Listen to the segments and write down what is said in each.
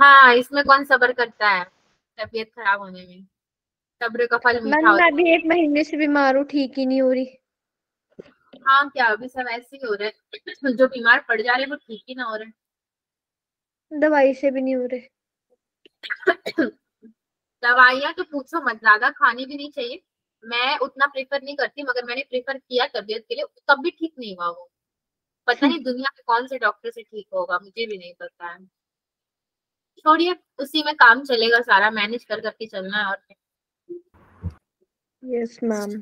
हाँ, इसमें कौन सब्र करता है तबीयत खराब होने में। सब्र का फल मैम मीठा मैं होता भी 1 महीने से बीमार हूँ, ठीक ही नहीं हो रही। है। हाँ, क्या अभी सब ऐसे ही हो रहे हैं। जो बीमार पड़ जा रहे हैं वो ठीक ही ना हो रहे दवाई से भी नहीं हो रहे। हैं। दवाइयाँ तो पूछो मत, ज्यादा खानी भी नहीं चाहिए। मैं उतना प्रेफर नहीं करती, मगर मैंने प्रेफर किया तबीयत के लिए, तब भी ठीक नहीं हुआ वो। पता नहीं दुनिया के कौन से डॉक्टर से ठीक होगा, मुझे भी नहीं पता है। छोड़िए, उसी में काम चलेगा, सारा मैनेज कर करके चलना है। और यस मैम।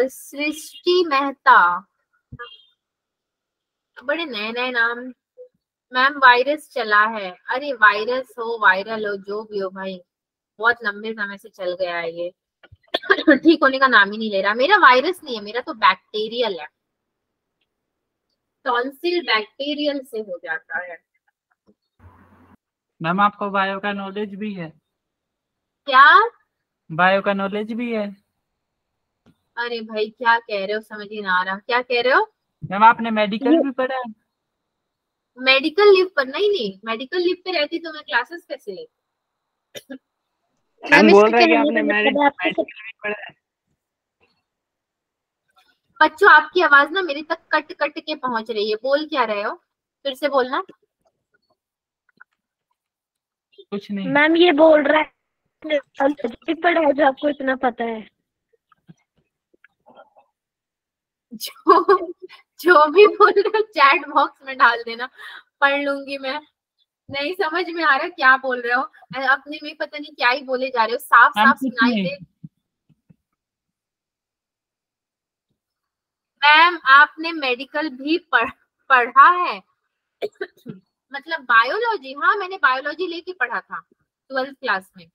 सृष्टि मेहता, बड़े नए नए नाम। मैम वायरस चला है। अरे वायरस हो, वायरल हो, जो भी हो भाई, बहुत लंबे समय से चल गया है ये। ठीक होने का नाम ही नहीं ले रहा। मेरा वायरस नहीं है, मेरा तो बैक्टीरियल है। टॉन्सिल बैक्टीरियल से हो जाता है। मैम आपको बायो का नॉलेज भी है? क्या? बायो का नॉलेज भी है? अरे भाई क्या कह रहे हो, समझ ही ना आ रहा, क्या कह रहे हो? मैम आपने मेडिकल ये भी पढ़ा है? मेडिकल लीव पर? नहीं नहीं, मेडिकल लीव पे रहती तो मैं क्लासेस कैसे लेती। मैम मैम बोल इसका रहे हैं कि कहने आपने का मतलब है आपको सब। मेडिकल भी पढ़ा है। बच्चों, आपकी आवाज ना मेरे तक कट कट के पहुंच रही है, बोल क्या रहे हो? फिर से बोलना। कुछ नहीं। मैम ये बोल रहा है भी पढ़ा है जो आपको इतना पता है। जो जो भी बोल रहे हो चैट बॉक्स में डाल देना, पढ़ लूंगी मैं। नहीं समझ में आ रहा क्या बोल रहे हो। अपने में पता नहीं क्या ही बोले जा रहे हो, साफ मैम साफ कुछ सुनाई नहीं। दे। मैम आपने मेडिकल भी पढ़ा है? मतलब बायोलॉजी? हाँ, मैंने बायोलॉजी लेके पढ़ा था 12th क्लास में।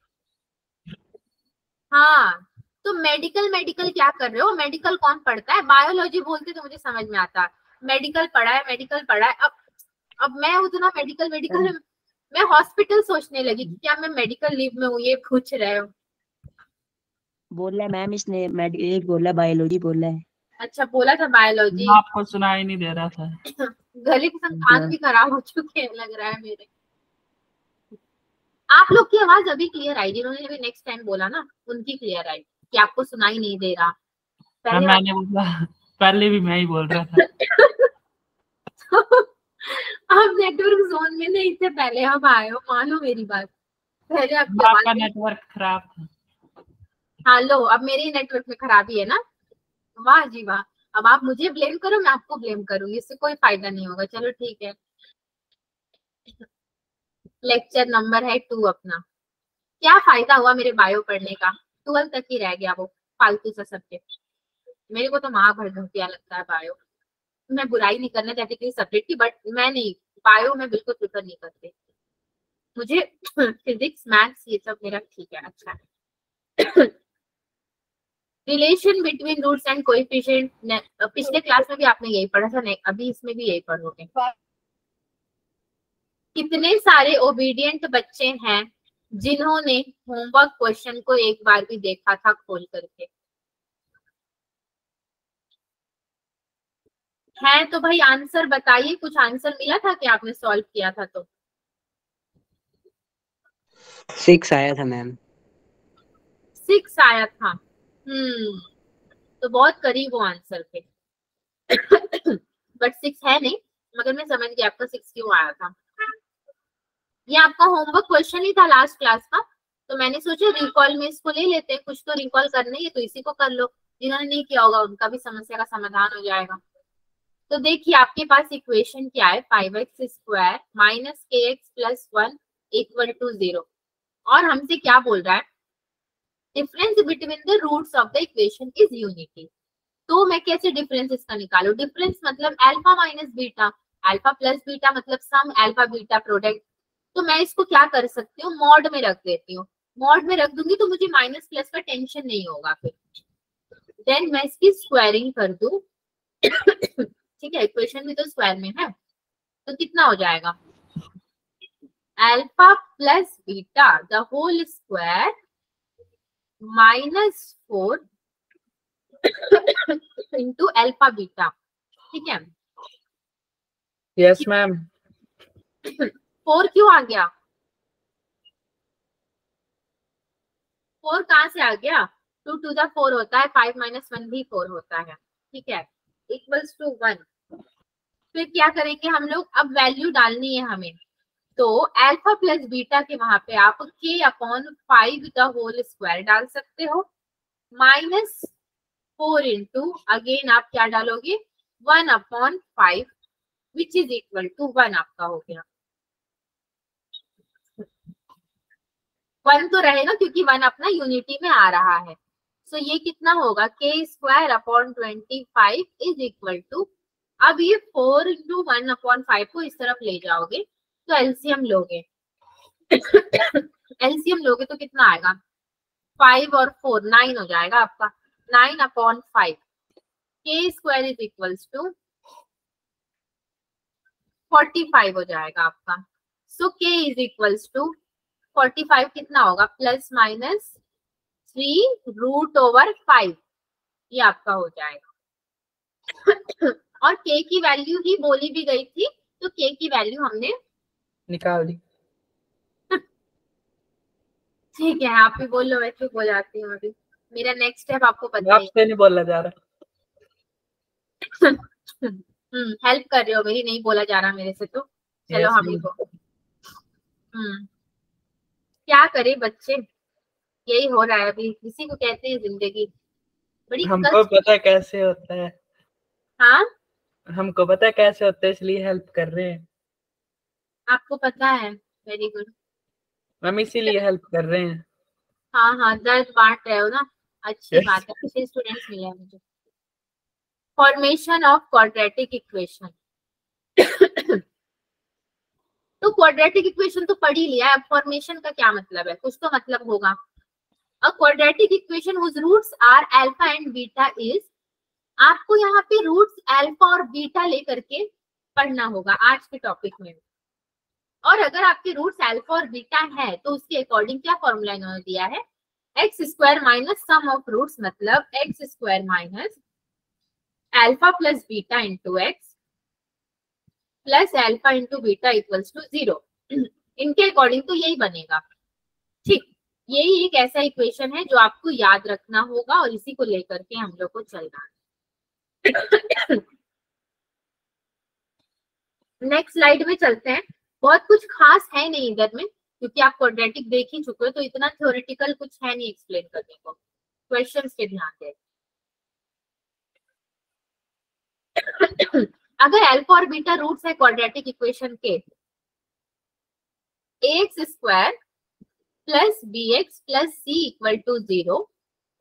हाँ, तो मेडिकल मेडिकल क्या कर रहे हो? मेडिकल कौन पढ़ता है? बायोलॉजी बोलते तो मुझे समझ में आता। मेडिकल पढ़ा है, मेडिकल पढ़ा है। अब मैं उतना मेडिकल मेडिकल, मैं हॉस्पिटल सोचने लगी कि क्या मैं मेडिकल लीव में हूँ, ये पूछ रहे हो। बोल रहा है मैम, इसने एक बोला है, बायोलॉजी बोला है। अच्छा, बोला था बायोलॉजी। मैम आपको सुनाई नहीं दे रहा था। गले के संग कान भी खराब हो चुके हैं लग रहा है मेरे। आप लोग की आवाज अभी क्लियर आई, जिन्होंने अभी नेक्स्ट टाइम बोला ना, उनकी क्लियर आई कि आपको सुनाई नहीं दे रहा। मैम पहले मैंने बोला, पहले भी मैं ही बोल रहा था। आप नेटवर्क जोन में नहीं थे पहले, अब आए हो, मानो मेरी बात। पहले आपकी आवाज आपका नहीं। नेटवर्क खराब था। हाँ लो, अब मेरे ही नेटवर्क में खराबी है ना। वाह जी वाह। अब आप मुझे ब्लेम करो, मैं आपको ब्लेम करूंगी, इससे कोई फायदा नहीं होगा। चलो ठीक है। लेक्चर नंबर है 2 अपना। क्या फायदा हुआ मेरे बायो पढ़ने का? 12 तक ही रह गया वो फालतू सा सब्जेक्ट। मेरे को तो माँ भर घटिया लगता है बायो। मैं बुराई नहीं करना चाहती किसी सब्जेक्ट की, बट मैं नहीं, बायो में बिल्कुल प्रेफर नहीं करती। मुझे फिजिक्स मैथ्स ये सब मेरा ठीक है, अच्छा है। Relation between roots and coefficient, पिछले क्लास में भी आपने यही पढ़ा था, नहीं अभी इसमें भी यही पढ़ोगे। कितने सारे ओबीडियंट बच्चे हैं जिन्होंने होमवर्क क्वेश्चन को एक बार भी देखा था खोल करके? है तो भाई आंसर बताइए, कुछ आंसर मिला था कि आपने सॉल्व किया था तो? 6 आया था मैम। 6 आया था। तो बहुत करीब हो आंसर पे। बट 6 है नहीं, मगर मैं समझ गई आपका 6 क्यों आया था। ये आपका होमवर्क क्वेश्चन ही था लास्ट क्लास का, तो मैंने सोचा रिकॉल में इसको ले लेते हैं, कुछ तो रिकॉल करना ही है तो इसी को कर लो। जिन्होंने नहीं किया होगा उनका भी समस्या का समाधान हो जाएगा। तो देखिए आपके पास इक्वेशन क्या है, 5x² minus kx+1 equal to 0। और हमसे क्या बोल रहा है? Difference between the roots of the equation is unity. तो मैं कैसे डिफरेंस इसका निकालू? डिफरेंस मतलब alpha minus beta, alpha plus beta मतलब सम अल्फा बीटा प्रोडक्ट। तो मैं इसको क्या कर सकती हूँ, मॉड में रख देती हूँ। मॉड में रख दूंगी तो मुझे माइनस प्लस का टेंशन नहीं होगा फिर। देन मैं इसकी स्क्वायरिंग कर दूं। ठीक है, इक्वेशन भी तो स्क्वायर में है, तो कितना हो जाएगा? Alpha plus beta the whole square -4 into alpha beta. ठीक है। Yes ma'am. 4 क्यों आ गया? 4 कहाँ से आ गया, 2 टू द 4 होता है, 5 माइनस 1 भी 4 होता है, ठीक है, इक्वल्स टू 1। फिर क्या करेंगे हम लोग, अब वैल्यू डालनी है हमें, तो अल्फा प्लस बीटा के वहां पे आप k upon 5 the whole square डाल सकते हो, माइनस 4 इंटू अगेन आप क्या डालोगे, 1 upon 5 which is equal to 1 आपका हो गया। 1 तो रहेगा क्योंकि 1 अपना यूनिटी में आ रहा है। सो ये कितना होगा, k square upon 25 is equal to, अब ये 4 इंटू 1 अपॉन 5 को इस तरफ ले जाओगे तो एलसीएम लोगे एलसीएम लोगे तो कितना आएगा, 5 और 4 9 हो जाएगा आपका, 9 upon 5, k square is equals to 45 हो जाएगा आपका। So k is equals to 45 कितना होगा, प्लस माइनस 3 रूट ओवर 5, ये आपका हो जाएगा और k की वैल्यू ही बोली भी गई थी, तो k की वैल्यू हमने निकाल दी। ठीक है, आप भी बोल लो, मैं चुप हो जाती हूँ अभी। मेरा नेक्स्ट स्टेप आपको पता है। आपसे नहीं बोला जा रहा। हेल्प कर रहे हो मेरी, नहीं बोला जा रहा मेरे से तो चलो हम ही को। क्या करे बच्चे, यही हो रहा है अभी, किसी को कहते हैं जिंदगी बड़ी हमको पता कैसे होता है। हाँ हमको पता है कैसे होता है, इसलिए हेल्प कर रहे हैं। आपको पता है, वेरी गुड, हम इसीलिए हेल्प कर रहे हैं। हाँ हाँ दर्द बांट रहे हो ना, अच्छी Yes. बात है, अच्छे स्टूडेंट्स मिले हैं मुझे। फॉर्मेशन ऑफ क्वाड्रेटिक इक्वेशन तो क्वाड्रेटिक इक्वेशन तो पढ़ ही लिया है, अब फॉर्मेशन का क्या मतलब है, कुछ तो मतलब होगा। A quadratic equation whose roots are alpha and beta is, आपको यहाँ पे रूट्स अल्फा और बीटा लेकर के पढ़ना होगा आज के टॉपिक में। और अगर आपके रूट्स अल्फा और बीटा है तो उसके अकॉर्डिंग क्या फॉर्मूला इन्होंने दिया है, x square minus sum of roots, मतलब x square minus alpha plus beta into x plus alpha into beta equals to 0। इनके अकॉर्डिंग तो यही बनेगा, ठीक। यही एक ऐसा इक्वेशन है जो आपको याद रखना होगा और इसी को लेकर के हम लोग को चलना है। नेक्स्ट स्लाइड में चलते हैं। बहुत कुछ खास है नहीं इधर में, क्योंकि आप क्वाड्रेटिक देख ही चुके हो, तो इतना थ्योरेटिकल कुछ है नहीं एक्सप्लेन करने को, क्वेश्चंस पे ध्यान दें। अगर अल्फा और बीटा रूट्स है क्वाड्रेटिक इक्वेशन के, x square plus b x plus C equal to 0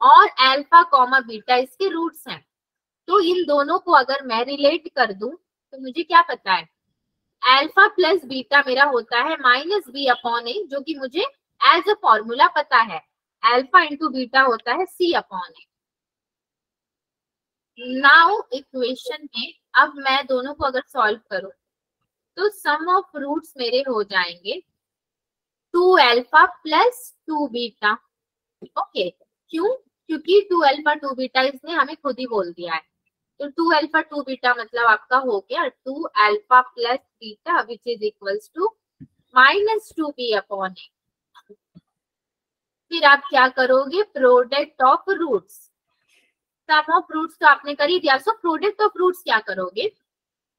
और अल्फा कॉमा बीटा इसके रूट्स हैं, तो इन दोनों को अगर मैं रिलेट कर दूं तो मुझे क्या पता है, अल्फा प्लस बीटा मेरा होता है माइनस बी अपॉन ए, जो कि मुझे एज अ फॉर्मूला पता है, अल्फा इंटू बीटा होता है सी अपॉन ए। नाउ इक्वेशन में अब मैं दोनों को अगर सॉल्व करूं तो सम ऑफ रूट्स मेरे हो जाएंगे 2 अल्फा प्लस 2 बीटा। ओके, क्यों, क्योंकि 2 अल्फा 2 बीटा इसने हमें खुद ही बोल दिया है, तो 2 अल्फा 2 बीटा मतलब आपका हो गया 2 alpha plus beta which is equals to minus 2 b upon a. फिर आप क्या करोगे, product of roots, sum of roots तो आपने कर ही दिया, सो प्रोडक्ट ऑफ रूट्स क्या करोगे,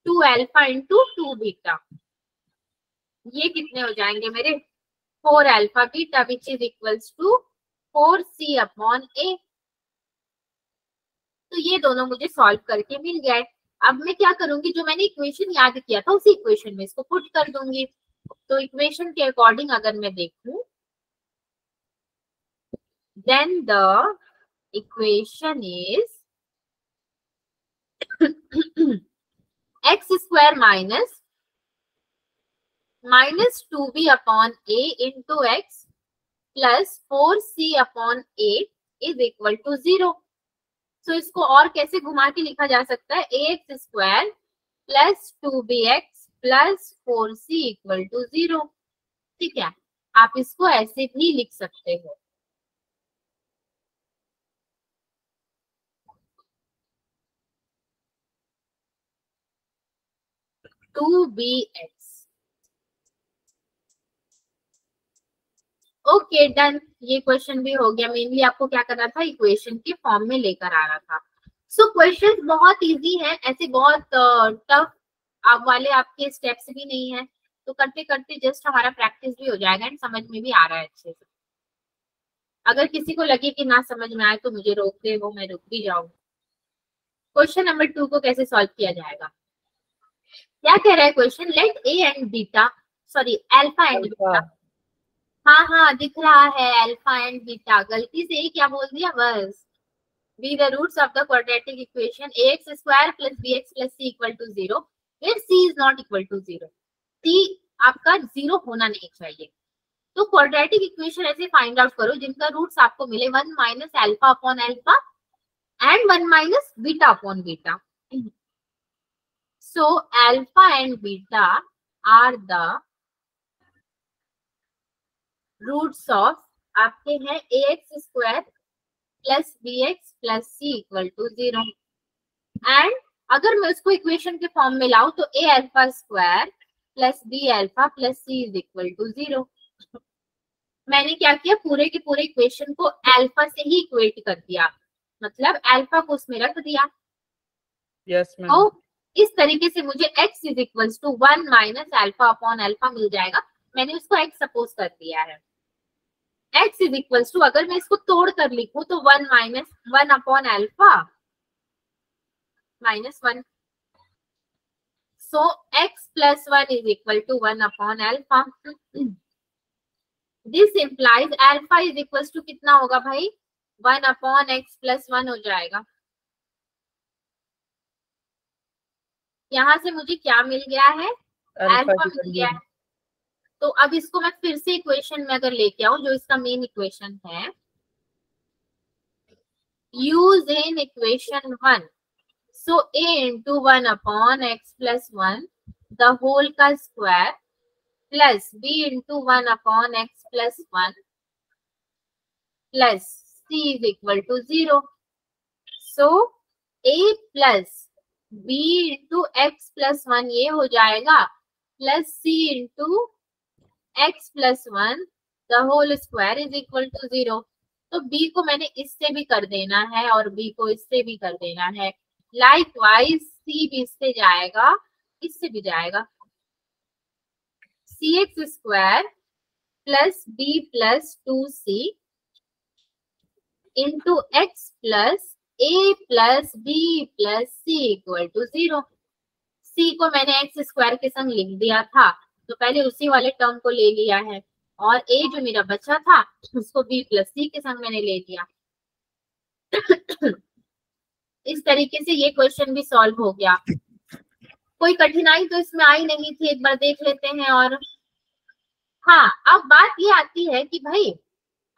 2 अल्फा इंटू 2 बीटा, ये कितने हो जाएंगे मेरे, 4 alpha beta which is equals to 4 c upon a. तो ये दोनों मुझे सॉल्व करके मिल गए। अब मैं क्या करूंगी, जो मैंने इक्वेशन याद किया था उसी इक्वेशन में इसको पुट कर दूंगी। तो इक्वेशन के अकॉर्डिंग अगर मैं देखूं, then the equation is x square minus minus 2b upon a into x plus 4c upon a is equal to 0। So इसको और कैसे घुमा के लिखा जा सकता है, a x square plus 2bx plus 4c equal to 0। ठीक है, आप इसको ऐसे भी लिख सकते हो। Two b x, okay done, ये क्वेश्चन भी हो गया। मेनली आपको क्या करना था, इक्वेशन के फॉर्म में लेकर आना था। सो क्वेश्चन बहुत इजी है, ऐसे बहुत टफ आप वाले आपके स्टेप्स भी नहीं है, तो करते करते जस्ट हमारा प्रैक्टिस भी हो जाएगा एंड समझ में भी आ रहा है अच्छे से। अगर किसी को लगे कि ना समझ में आए तो मुझे रोक दे, वो मैं रुक भी जाऊँ। क्वेश्चन नंबर 2 को कैसे सॉल्व किया जाएगा, क्या कह रहा है question, let a and beta, sorry alpha and beta, हाँ हाँ दिख रहा है अल्फा एंड बीटा, गलती से क्या बोल दिया बस, be the roots of the quadratic equation ax square plus bx plus c equal to 0 where c is not equal to 0, c आपका 0 होना नहीं चाहिए। तो क्वाड्रेटिक इक्वेशन ऐसे फाइंड आउट करो जिनका रूट्स आपको मिले 1 minus alpha upon alpha and 1 minus beta upon beta. So alpha and beta are the roots of आपके हैं ax square plus bx plus c equal to 0 and अगर मैं उसको इक्वेशन के फॉर्म में लाऊं तो a alpha square plus b alpha plus c is equal to 0। मैंने क्या किया, पूरे के पूरे इक्वेशन को अल्फा से ही इक्वेट कर दिया, मतलब अल्फा को उसमें रख दिया। Yes ma'am. तो इस तरीके से मुझे x is equals to 1 minus alpha upon alpha मिल जाएगा। मैंने उसको x सपोज कर दिया है। x इज इक्वल्स टू, अगर मैं इसको तोड़ कर लिखूं तो 1 minus 1 upon alpha minus 1, so x plus 1 is equal to 1 upon alpha. This implies alpha is equals to कितना होगा भाई, 1 अपॉन x प्लस 1 हो जाएगा। यहाँ से मुझे क्या मिल गया है, अल्फा मिल गया है। तो अब इसको मैं फिर से इक्वेशन में अगर लेके आऊं, जो इसका मेन इक्वेशन है, use in equation 1, so a into 1 upon x plus 1 the whole का square plus b into 1 upon x plus 1 plus c is equal to 0। So a plus b into x plus 1 ये हो जाएगा plus c into x plus 1 the whole square is equal to 0। तो b को मैंने इससे भी कर देना है और b को इससे भी कर देना है। लाइकवाइज c भी इससे जाएगा, इससे भी जाएगा। C x square plus B plus 2c into x plus A plus B plus C equal to 0। C को मैंने एक्स स्क्वायर के संग लिख दिया था, तो पहले उसी वाले टर्म को ले लिया है, और ए जो मेरा बचा था उसको बी प्लस सी के संग मैंने ले लिया। इस तरीके से ये क्वेश्चन भी सॉल्व हो गया। कोई कठिनाई तो इसमें आई नहीं थी, एक बार देख लेते हैं। और हाँ, अब बात ये आती है कि भाई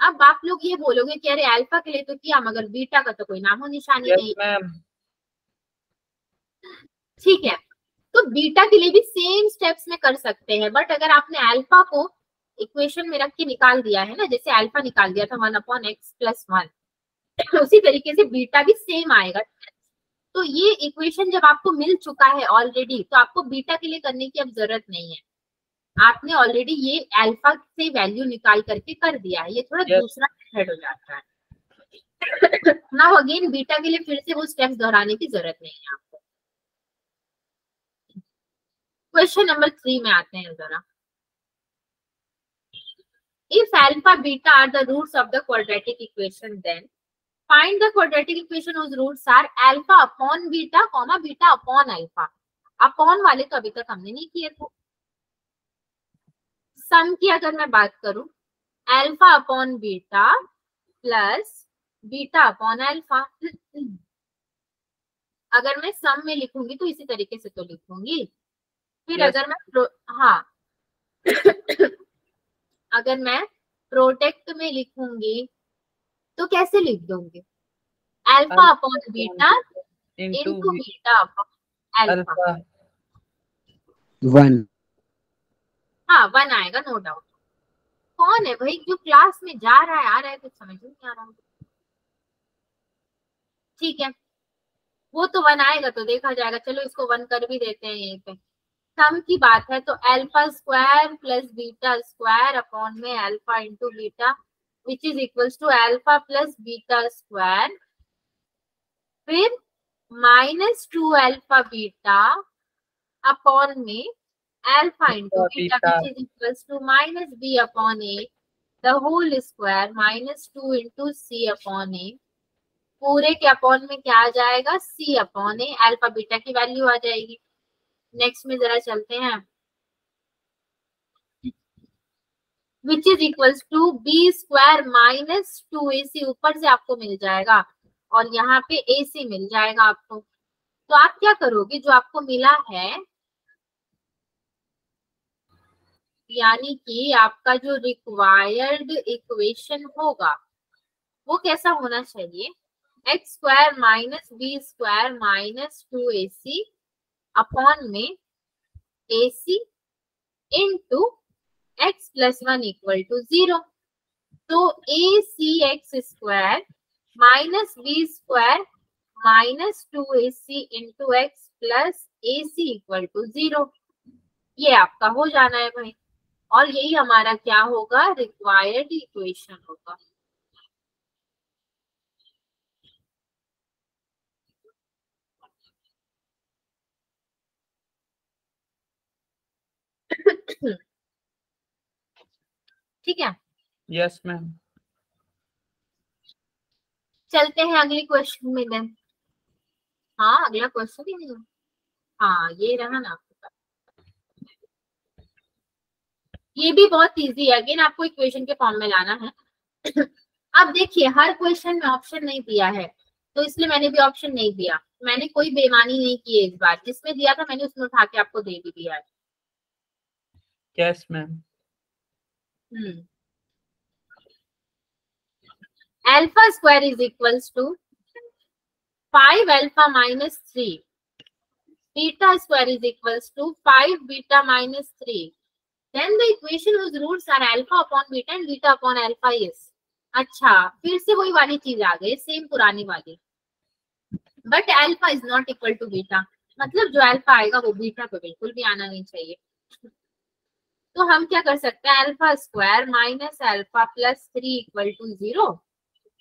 अब आप लोग ये बोलोगे कि अरे अल्फा के लिए तो किया मगर बीटा का तो कोई नामो निशानी नहीं। ठीक है, तो बीटा के लिए भी सेम स्टेप्स में कर सकते हैं, बट अगर आपने अल्फा को इक्वेशन में रख के निकाल दिया है ना, जैसे अल्फा निकाल दिया था 1 अपॉन एक्स प्लस 1, उसी तरीके से बीटा भी सेम आएगा। तो ये इक्वेशन जब आपको मिल चुका है ऑलरेडी, तो आपको बीटा के लिए करने की अब जरूरत नहीं है। आपने ऑलरेडी ये अल्फा से वैल्यू निकाल करके कर दिया है, ये थोड़ा दूसरा मेथड हो जाता है। नाउ अगेन बीटा के लिए फिर से वो स्टेप्स दोहराने की जरूरत नहीं है आपको। क्वेश्चन नंबर 3 में आते हैं जरा। If alpha beta are the roots of the quadratic equation, then find the quadratic equation whose roots are alpha upon beta, comma beta upon alpha. Upon वाले तो अभी तक हमने नहीं किए थे। सम की अगर मैं बात करूं, alpha upon beta plus beta upon alpha, अगर मैं सम में लिखूंगी तो इसी तरीके से तो लिखूंगी। फिर अगर मैं हाँ अगर मैं प्रोडक्ट में लिखूंगी तो कैसे लिख दूंगी, alpha upon beta into beta upon alpha. 1, हाँ 1 आएगा, नो डाउट। कौन है भाई जो क्लास में जा रहा है आ रहा है, कुछ समझ नहीं आ रहा। ठीक है, वो तो 1 आएगा तो देखा जाएगा। चलो इसको 1 कर भी देते हैं यहीं पे। सम की बात है तो alpha square plus beta square upon में alpha into beta which is equals to alpha plus beta square, फिर -2 अल्फा बीटा अपॉन में alpha into beta which is equals to -b upon a the whole square -2 into c upon a, पूरे के upon में क्या आ जाएगा c upon a, alpha beta की value आ जाएगी। नेक्स्ट में जरा चलते हैं, which is equals to be square -2ac, ऊपर से आपको मिल जाएगा और यहाँ पे ac मिल जाएगा आपको। तो आप क्या करोगे, जो आपको मिला है यानी कि आपका जो रिक्वायर्ड इक्वेशन होगा वो कैसा होना चाहिए, x square minus b square -2ac upon में ac into x plus 1 equal to 0। तो ac x square minus b square -2ac into x plus ac equal to 0, ये आपका हो जाना है भाई, और यही हमारा क्या होगा, रिक्वायर्ड इक्वेशन होगा। ठीक है, यस मैम। चलते हैं अगले क्वेश्चन में देन। हाँ अगला क्वेश्चन ही नहीं, हाँ ये रहा ना आपके पास, ये भी बहुत इजी है, अगेन आपको इक्वेशन के फॉर्म में लाना है। अब देखिए हर क्वेश्चन में ऑप्शन नहीं दिया है तो इसलिए मैंने भी ऑप्शन नहीं दिया, मैंने कोई बेईमानी नहीं की है इस बार, जिसमें दिया था मैंने उसमें उठा के आपको दे भी दिया है। Yes ma'am. Alpha square is equals to 5 alpha minus 3, beta square is equals to 5 beta minus 3, then the equation whose roots are alpha upon beta and beta upon alpha is। अच्छा फिर से वही वाली चीज आ गई, सेम पुरानी वाली, but alpha is not equal to beta, मतलब जो अल्फा आएगा वो बीटा को बिल्कुल भी आना नहीं चाहिए। तो हम क्या कर सकते हैं, alpha square minus alpha plus 3 equal to 0,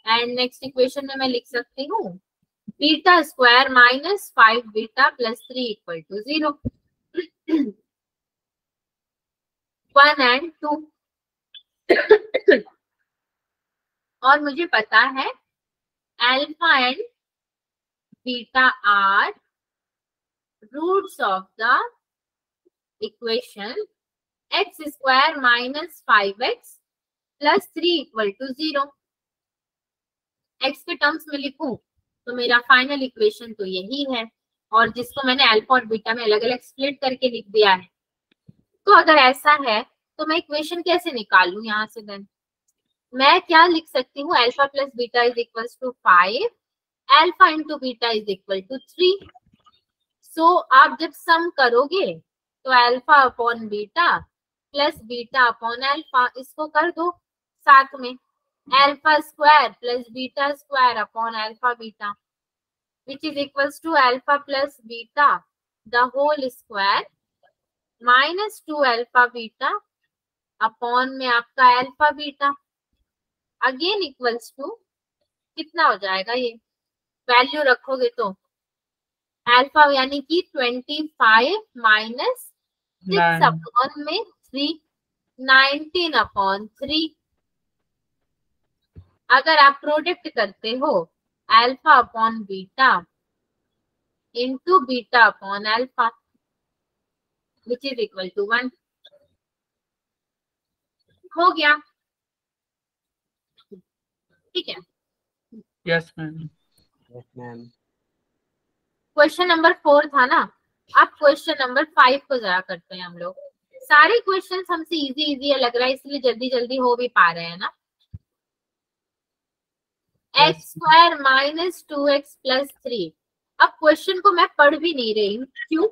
and next equation में मैं लिख सकती हूँ beta square -5 beta plus 3 equal to 0, 1 and 2। और मुझे पता है alpha and beta are roots of the equation x square -5x plus 3 equal to 0। X के टर्म्स में लिखूं तो मेरा फाइनल इक्वेशन तो यही है, और जिसको मैंने अल्फा और बीटा में अलग अलग स्प्लिट करके लिख दिया है। तो अगर ऐसा है तो मैं इक्वेशन कैसे निकालूं यहाँ से, देन मैं क्या लिख सकती हूँ, alpha plus beta is equal to 5, alpha into beta is equal to 3। So आप जब सम करोगे तो alpha upon beta plus beta upon alpha, इसको कर दो साथ में, alpha square plus beta square upon alpha beta which is equal to alpha plus beta the whole square -2 alpha beta upon में आपका alpha beta, again equals to कितना हो जाएगा, ये वैल्यू रखोगे तो अल्फा यानी कि 25 माइनस 6 अपॉन में 3, 19 अपॉन 3। अगर आप प्रोडक्ट करते हो alpha upon beta into beta upon alpha which is equal to 1, हो गया। ठीक है, yes ma'am. Yes ma'am. Question number 4 था ना, अब क्वेश्चन नंबर 5 को जरा करते हैं हम लोग। सारे क्वेश्चंस हमसे इजी इजी लग रहा है इसलिए जल्दी जल्दी हो भी पा रहे हैं ना। एक्स स्क्वायर -2x प्लस 3, अब क्वेश्चन को मैं पढ़ भी नहीं रही हूँ, क्यों,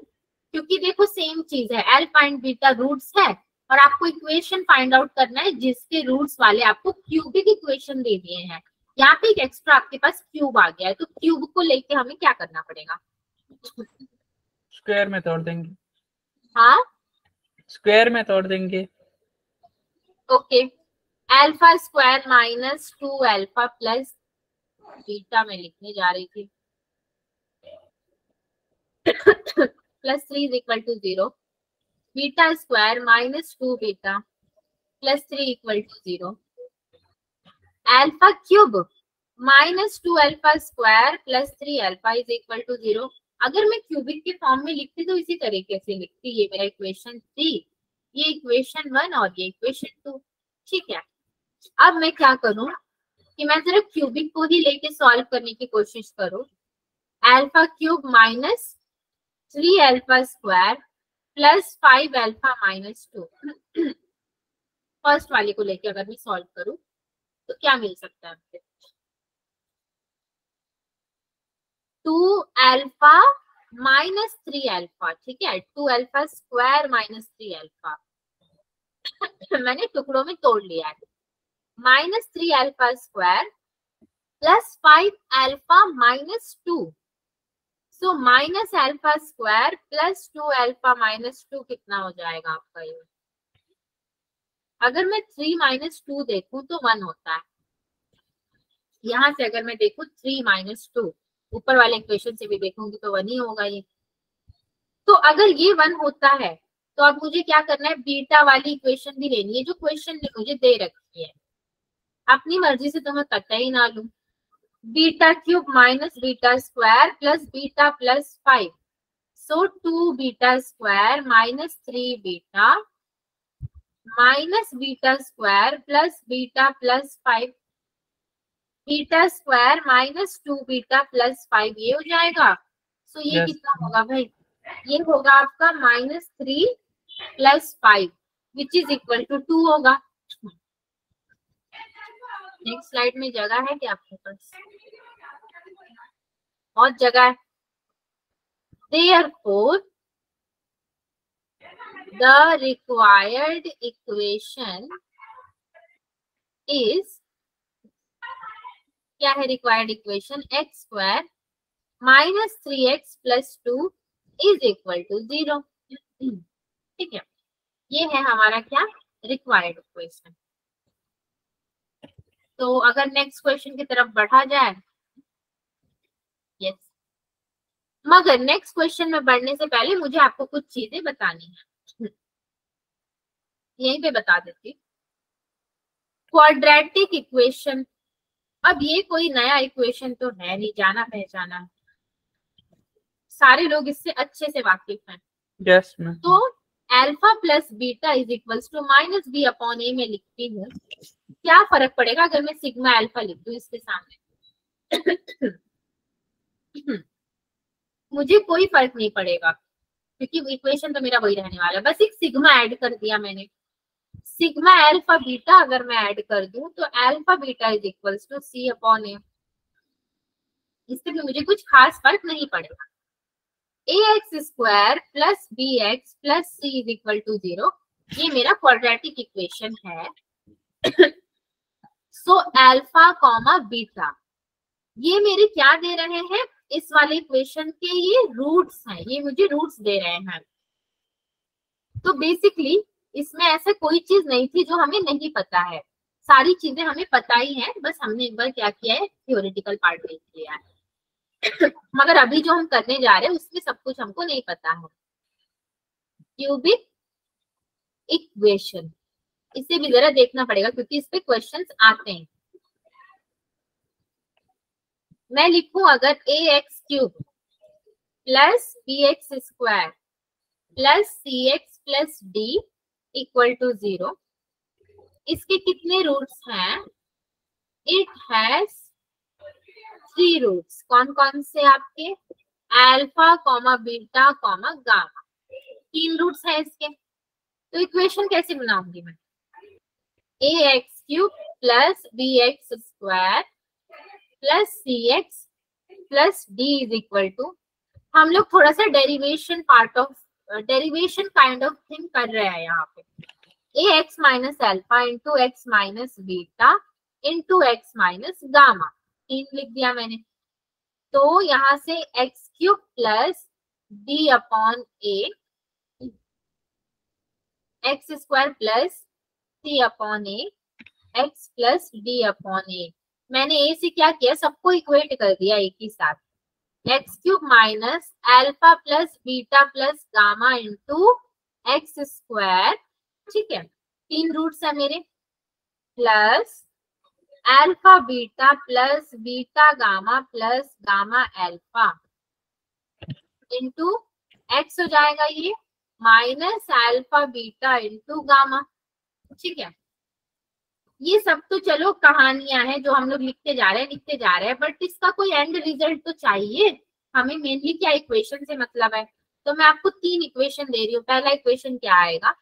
क्योंकि देखो सेम चीज है, अल्फा एंड बीटा रूट्स है और आपको इक्वेशन फाइंड आउट करना है जिसके रूट्स वाले आपको क्यूबिक इक्वेशन दे दिए हैं। यहाँ पे एक एक्स्ट्रा आपके पास क्यूब आ गया है, तो क्यूब को लेके हमें क्या करना पड़ेगा, स्क्वायर में तोड़ देंगे। हाँ स्क्वायर में तोड़ देंगे। Okay, alpha square minus 2 alpha plus beta में लिखने जा रही थी plus 3 is equal to 0, beta square minus 2 beta plus 3 equal to 0, alpha cube minus 2 alpha square plus 3 alpha is equal to 0। अगर मैं क्यूबिक के फॉर्म में लिखती तो इसी तरीके से लिखती, ये मेरा इक्वेशन 3, ये इक्वेशन 1 और ये इक्वेशन 2। ठीक है, अब मैं क्या करूं कि मैं जरा क्यूबिक को ही लेके सॉल्व करने की कोशिश करूं। Alpha cube minus 3 alpha square plus 5 alpha minus 2 first वाले को लेके अगर मैं सॉल्व करूं तो क्या मिल सकता है मुझे? 2 अल्फा माइनस 3 अल्फा, ठीक है, 2 अल्फा स्क्वायर माइनस 3 अल्फा मैंने टुकड़ों में तोड़ लिया है, minus 3 alpha square plus 5 alpha minus 2, so minus alpha square plus 2 alpha minus 2 कितना हो जाएगा आपका ये? अगर मैं 3 माइनस 2 देखूं तो 1 होता है, यहां से अगर मैं देखूं 3 माइनस 2, ऊपर वाले इक्वेशन से भी देखूंगी तो 1 ही होगा ये। तो अगर ये 1 होता है तो अब मुझे क्या करना है, बीटा वाली इक्वेशन भी लेनी है जो क्वेश्चन ने मुझे दे रखी है, अपनी मर्जी से तो मैं कतई ना लूं। Beta cube minus beta square plus beta plus 5, सो 2 beta square minus 3 beta minus beta square plus beta plus 5, beta square minus 2 beta plus 5 ये हो जाएगा। सो ये Yes. कितना होगा भाई? ये होगा आपका minus 3 plus 5 which is equal to 2 होगा। नेक्स्ट स्लाइड में जगह है क्या आपके पास? बहुत जगह है। Therefore, the required equation is, क्या है required equation? X square minus 3x plus 2 is equal to 0। ठीक है, ये है हमारा क्या रिक्वायर्ड इक्वेशन। तो अगर नेक्स्ट क्वेश्चन की तरफ बढ़ा जाए, यस, मगर नेक्स्ट क्वेश्चन में बढ़ने से पहले मुझे आपको कुछ चीजें बतानी है, यहीं पे बता देती। क्वाड्रेटिक इक्वेशन, अब ये कोई नया इक्वेशन तो है नहीं, जाना पहचाना, सारे लोग इससे अच्छे से वाकिफ हैं। Yes ma'am. तो alpha plus beta is equals to minus b upon a में लिखती हूँ, क्या फर्क पड़ेगा अगर मैं सिग्मा अल्फा लिख दूं इसके सामने? मुझे कोई फर्क नहीं पड़ेगा क्योंकि इक्वेशन तो मेरा वही रहने वाला है, बस एक सिग्मा ऐड कर दिया मैंने। सिग्मा अल्फा बीटा अगर मैं ऐड कर दूं तो alpha beta is equals to c upon a, इससे भी मुझे कुछ खास फर्क नहीं पड़ेगा। ax square plus bx plus c is equal to 0, ये मेरा क्वाड्रेटिक इक्वेशन है। सो अल्फा कॉमा बीटा ये मेरे क्या दे रहे हैं, इस वाले इक्वेशन के ये रूट्स हैं, ये मुझे रूट्स दे रहे हैं। तो बेसिकली इसमें ऐसा कोई चीज नहीं थी जो हमें नहीं पता है, सारी चीजें हमें पता ही है, बस हमने एक बार क्या किया है, थ्योरेटिकल पार्ट देख लिया है। मगर अभी जो हम करने जा रहे हैं उसमें सब कुछ हमको नहीं पता है। क्यूबिक इक्वेशन, इसे भी जरा देखना पड़ेगा क्योंकि इस पे क्वेश्चंस आते हैं। मैं लिखूं अगर ax cube plus bx square plus cx plus d equal to 0, इसके कितने रूट्स हैं? It has 3 roots. कौन कौन से आपके? Alpha comma beta comma gamma, 3 roots हैं इसके। तो इक्वेशन कैसे बनाऊंगी मैं? ax cube plus bx square plus cx plus d is equal to, हम लोग थोड़ा सा derivation part of derivation kind of thing कर रहे हैं यहाँ पे। ax minus alpha into x minus beta into x minus gamma, 3 लिख दिया मैंने। तो यहाँ से x cube plus b upon a x square plus c upon a x plus d upon a. मैंने ए से क्या किया, सबको इक्वेट कर दिया एक ही साथ। X cube minus alpha plus beta plus gamma into x square, ठीक है, 3 रूट्स है मेरे, plus alpha beta plus beta gamma plus gamma alpha into x हो जाएगा ये minus alpha beta into gamma, ठीक है। ये सब तो चलो कहानियां हैं जो हम लोग लिखते जा रहे हैं, बट इसका कोई एंड रिजल्ट तो चाहिए हमें। मेनली क्या इक्वेशन से मतलब है, तो मैं आपको 3 इक्वेशन दे रही हूँ। पहला इक्वेशन क्या आएगा,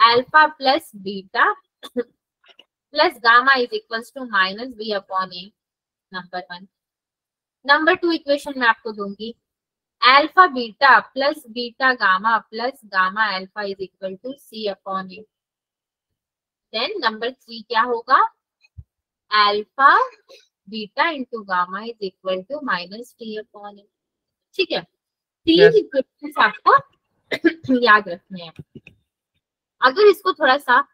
alpha plus beta plus gamma is equals to minus b upon a, number 1। Number 2 equation मैं आपको दूंगी, alpha beta plus beta gamma plus gamma alpha is equal to c upon a. Then number 3 क्या होगा, alpha beta into gamma is equal to minus t upon a, ठीक है। 3 equations आपको याद रखने हैं। अगर इसको थोड़ा सा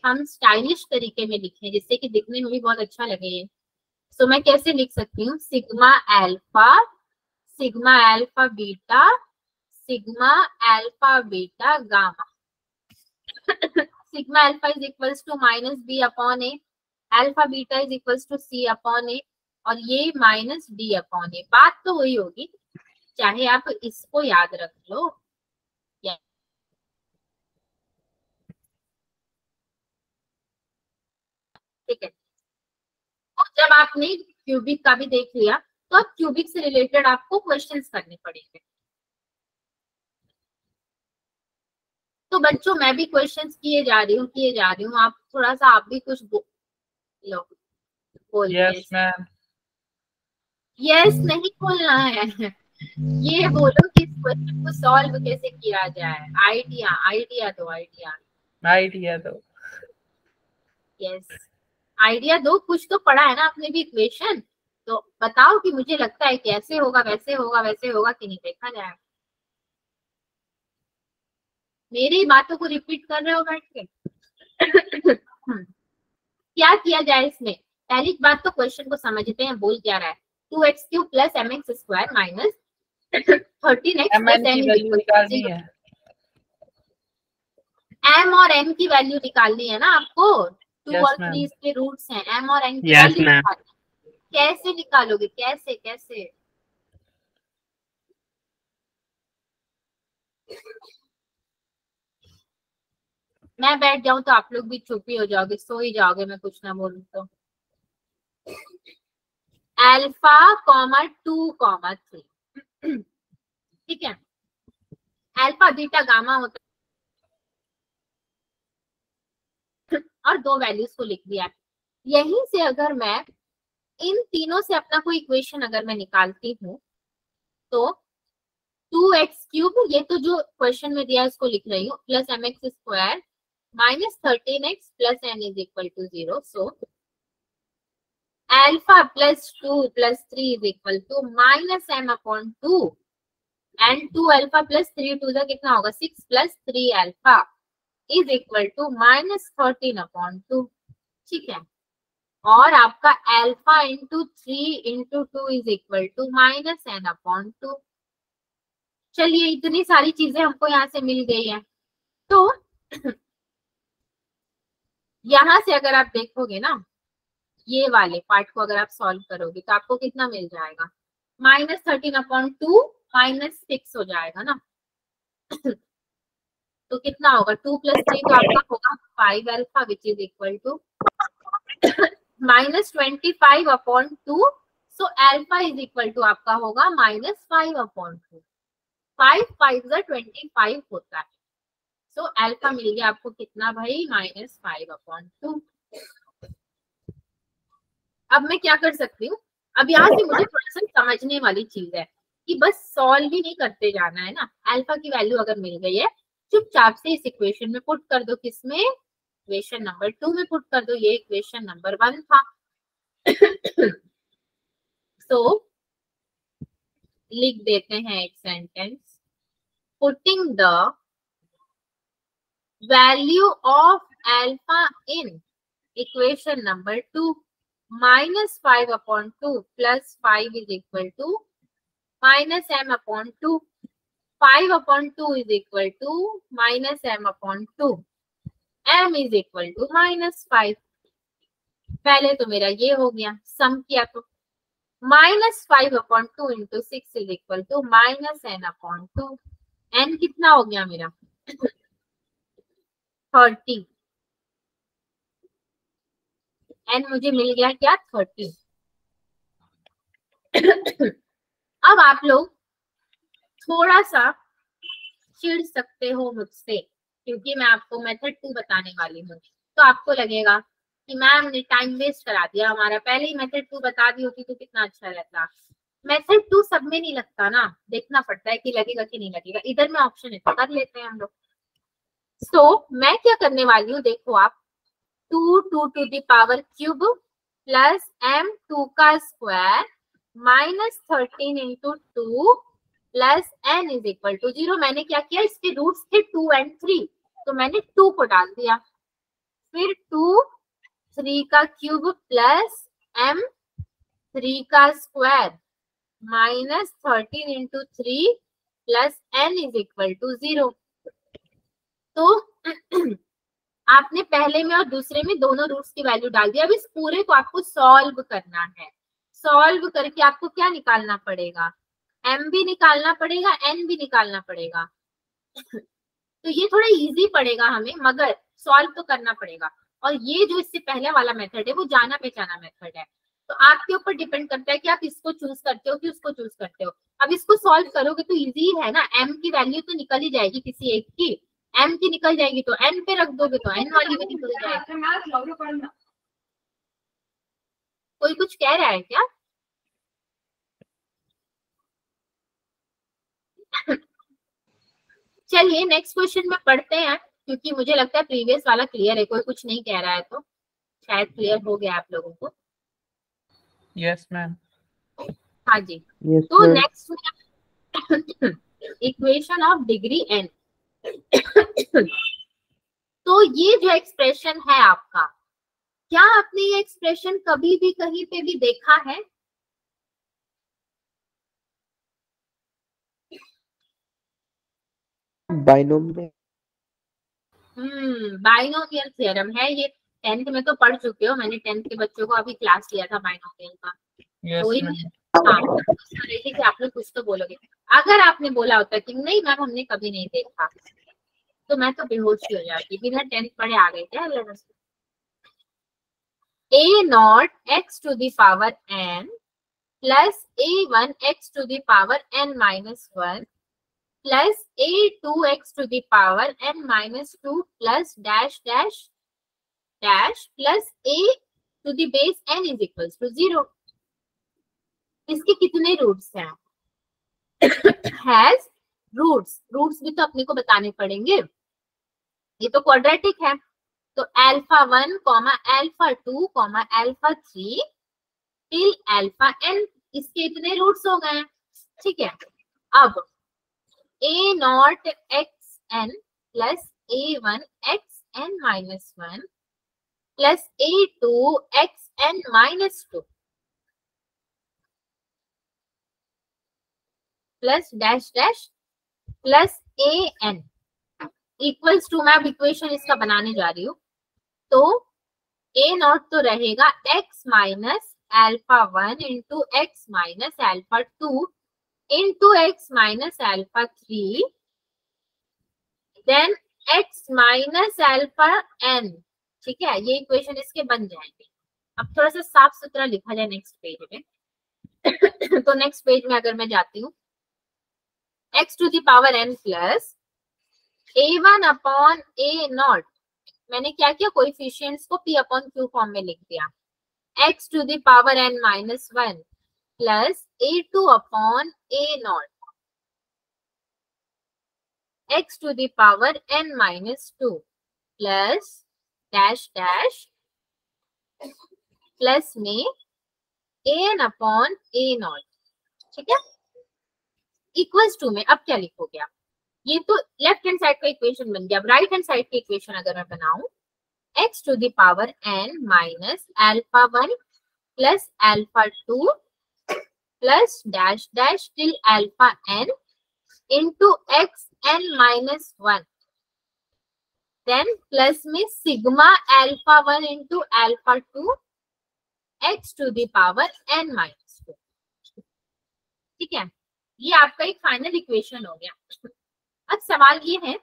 हम स्टाइलिश तरीके में लिखें जिससे कि दिखने में भी बहुत अच्छा लगे, तो मैं कैसे लिख सकती हूँ, sigma alpha beta sigma alpha beta gamma sigma alpha is equals to minus b upon a, alpha beta is equals to c upon a, और ये माइनस डी अपॉन ए। बात तो वही होगी, चाहे आप इसको याद रख लो, ठीक है। और जब आपने क्यूबिक का भी देख लिया तो अब क्यूबिक से रिलेटेड आपको क्वेश्चंस करने पड़ेंगे। तो बच्चों मैं भी क्वेश्चंस किए जा रही हूँ, आप थोड़ा सा आप भी कुछ लो बोल। Yes ma'am. यस नहीं बोलना है, ये बोलो कि इस क्वेश्चन को सॉल्व कैसे किया जाए। आइडिया दो। यस आइडिया दो, कुछ तो पढ़ा है ना आपने भी इक्वेशन, तो बताओ कि मुझे लगता है कि ऐसे होगा वैसे होगा कि नहीं, देखा जाए। मेरी बातों को रिपीट कर रहे हो बैठ के क्या किया जाए इसमें, पहली बात तो क्वेश्चन को समझते हैं, बोल क्या रहा है, 2x³ plus mx² minus 13x plus की वैल्यू निकालनी है। m और n की वैल्यू निकालनी है ना आपको, 2 और 3 इसके रूट्स हैं, m और n की वैल्यू निकालनी। कैसे निकालोगे, कैसे मैं बैठ जाऊं तो आप लोग भी चुप ही हो जाओगे, सो ही जाओगे मैं कुछ ना बोलूं तो। अल्फा 2, 3 ठीक है, अल्फा बीटा गामा होता है और 2 वैल्यूज को लिख दिया। यहीं से अगर मैं इन तीनों से अपना कोई इक्वेशन अगर मैं निकालती हूँ तो 2x³ ये तो जो क्वेश्चन में दिया है इसको लिख रही हूँ, plus mx² minus 13x plus n is equal to 0। So alpha plus 2 plus 3 is equal to minus m upon 2 and 2 alpha plus 3 2 का कितना होगा 6 plus 3 alpha is equal to minus 13 upon 2, ठीक है। और आपका alpha into 3 into 2 is equal to minus n upon 2। चलिए इतनी सारी चीजें हमको यहाँ से मिल गई है, तो यहाँ से अगर आप देखोगे ना ये वाले पार्ट को अगर आप सॉल्व करोगे तो आपको कितना मिल जाएगा, माइनस 13 अपॉन 2 माइनस 6 हो जाएगा ना तो कितना होगा 2 प्लस 3 तो आपका होगा 5 alpha which is equal to minus 25 upon 2। So alpha is equal to आपका होगा माइनस 5 अपॉन 2। 5 5 25 होता है। सो अल्फा मिल गया आपको कितना भाई, माइनस 5 अपॉन 2। अब मैं क्या कर सकती हूँ, अब यहाँ से मुझे थोड़ा सा समझने वाली चीज है कि बस सॉल्व ही नहीं करते जाना है ना। अल्फा की वैल्यू अगर मिल गई है चुपचाप से इस इक्वेशन में पुट कर दो, किसमें, इक्वेशन नंबर 2 में पुट कर दो, ये इक्वेशन नंबर 1 था सो लिख देते हैं एक sentence, putting the value of alpha in equation number 2 -5/2 + 5 is equal to -m/2. 5/2 is equal to -m/2. m is equal to -5. पहले तो मेरा ये हो गया, सम किया तो -5/2 into 6 is equal to -n/2. n कितना हो गया मेरा 30. n मुझे मिल गया क्या 30. अब आप लोग थोड़ा सा चिढ़ सकते हो मुझसे, क्योंकि मैं आपको मेथड 2 बताने वाली हूँ. तो आपको लगेगा कि मैम ने टाइम वेस्ट करा दिया हमारा, पहले ही मेथड 2 बता दी होती तो कितना अच्छा रहता. मेथड 2 सब में नहीं लगता ना, देखना पड़ता है कि लगेगा कि नहीं लगेगा. इधर में ऑप्शन है तो कर लेते हैं हम लोग. मैं क्या करने वाली हूँ, देखो आप 2 to the power cube plus m2 का square -13 into 2 plus n is equal to 0. मैंने क्या किया, इसके रूट्स थे 2 और 3, तो मैंने 2 को डाल दिया. फिर 2 3 का क्यूब प्लस m3 का square -13 into 3 plus n is equal to 0. तो आपने पहले में और दूसरे में दोनों रूट्स की वैल्यू डाल दिया. अब इस पूरे को आपको सॉल्व करना है. सॉल्व करके आपको क्या निकालना पड़ेगा, m भी निकालना पड़ेगा, n भी निकालना पड़ेगा. तो ये थोड़ा इजी पड़ेगा हमें, मगर सॉल्व तो करना पड़ेगा. और ये जो इससे पहले वाला मेथड है वो जाना पहचाना मेथड है. तो आपके ऊपर डिपेंड करता है कि आप इसको चूज करते हो कि उसको चूज करते हो. अब इसको सॉल्व करोगे तो इजी है ना, m की वैल्यू तो निकल ही जाएगी किसी एक की. m की निकल जाएगी तो n पे रख दोगे तो n वाली भी निकल जाएगी. कोई कुछ कह रहा है क्या? चलिए नेक्स्ट क्वेश्चन में पढ़ते हैं, क्योंकि मुझे लगता है प्रीवियस वाला क्लियर है. कोई कुछ नहीं कह रहा है तो शायद क्लियर हो गया आप लोगों को. Yes ma'am. हाँ जी. Yes, तो ma'am. Next equation of degree n. तो ये जो एक्सप्रेशन है आपका, क्या आपने ये एक्सप्रेशन कभी भी कहीं पे भी देखा है? बाइनोमियल. बाइनोमियल थ्योरम है ये. 10th में तो पढ़ चुके हो, मैंने 10th के बच्चों को अभी क्लास लिया था बाइनोमियल का. Yes ma'am. हाँ, कि आप लोग कुछ तो बोलोगे. अगर आपने बोला होता कि नहीं मैम हमने कभी नहीं देखा, तो मैं तो बेहोश ही हो जाती. बिना 10th पढ़े आ गए थे 11th. a0 x to the power n plus a1 x to the power n minus 1 plus a2 x to the power n minus 2 plus dash dash dash plus a to the base n is equals to 0. इसके कितने roots हैं? Has roots. Roots भी तो अपने को बताने पड़ेंगे. ये तो क्वाड्रेटिक है, तो α1, α2, α3 टिल αn, इसके इतने रूट्स हो गए. ठीक है. अब a0 xn plus a1 xn minus 1 plus a2 xn minus 2 plus dash dash plus an equals to, मैं अब इक्वेशन इसका बनाने जा रही हूँ. तो a0 तो रहेगा x minus α1 into x minus α2 into x minus α3 then x minus αn. ठीक है, ये इक्वेशन इसके बन जाएंगे. अब थोड़ा सा साफ सुथरा लिखा जाए नेक्स्ट पेज में. तो नेक्स्ट पेज में अगर मैं जाती हूँ, x to the power n plus a1 upon a0, मैंने क्या किया, कोएफिशिएंट्स को p अपॉन q फॉर्म में लिख दिया. x to the power n minus 1 plus a2 upon a0 x to the power n minus 2 plus dash dash plus में an upon a0. ठीक है, इक्वल्स टू में अब क्या लिखोगे आप, ये तो लेफ्ट हैंड साइड का इक्वेशन बन गया। अब राइट हैंड साइड की इक्वेशन अगर मैं बनाऊं, x to the power n minus alpha 1 plus alpha 2 plus dash dash till alpha n into x n minus 1, then plus में sigma alpha 1 into alpha 2 x to the power n minus 2। ठीक है, ये आपका एक final equation हो गया। अब सवाल ये है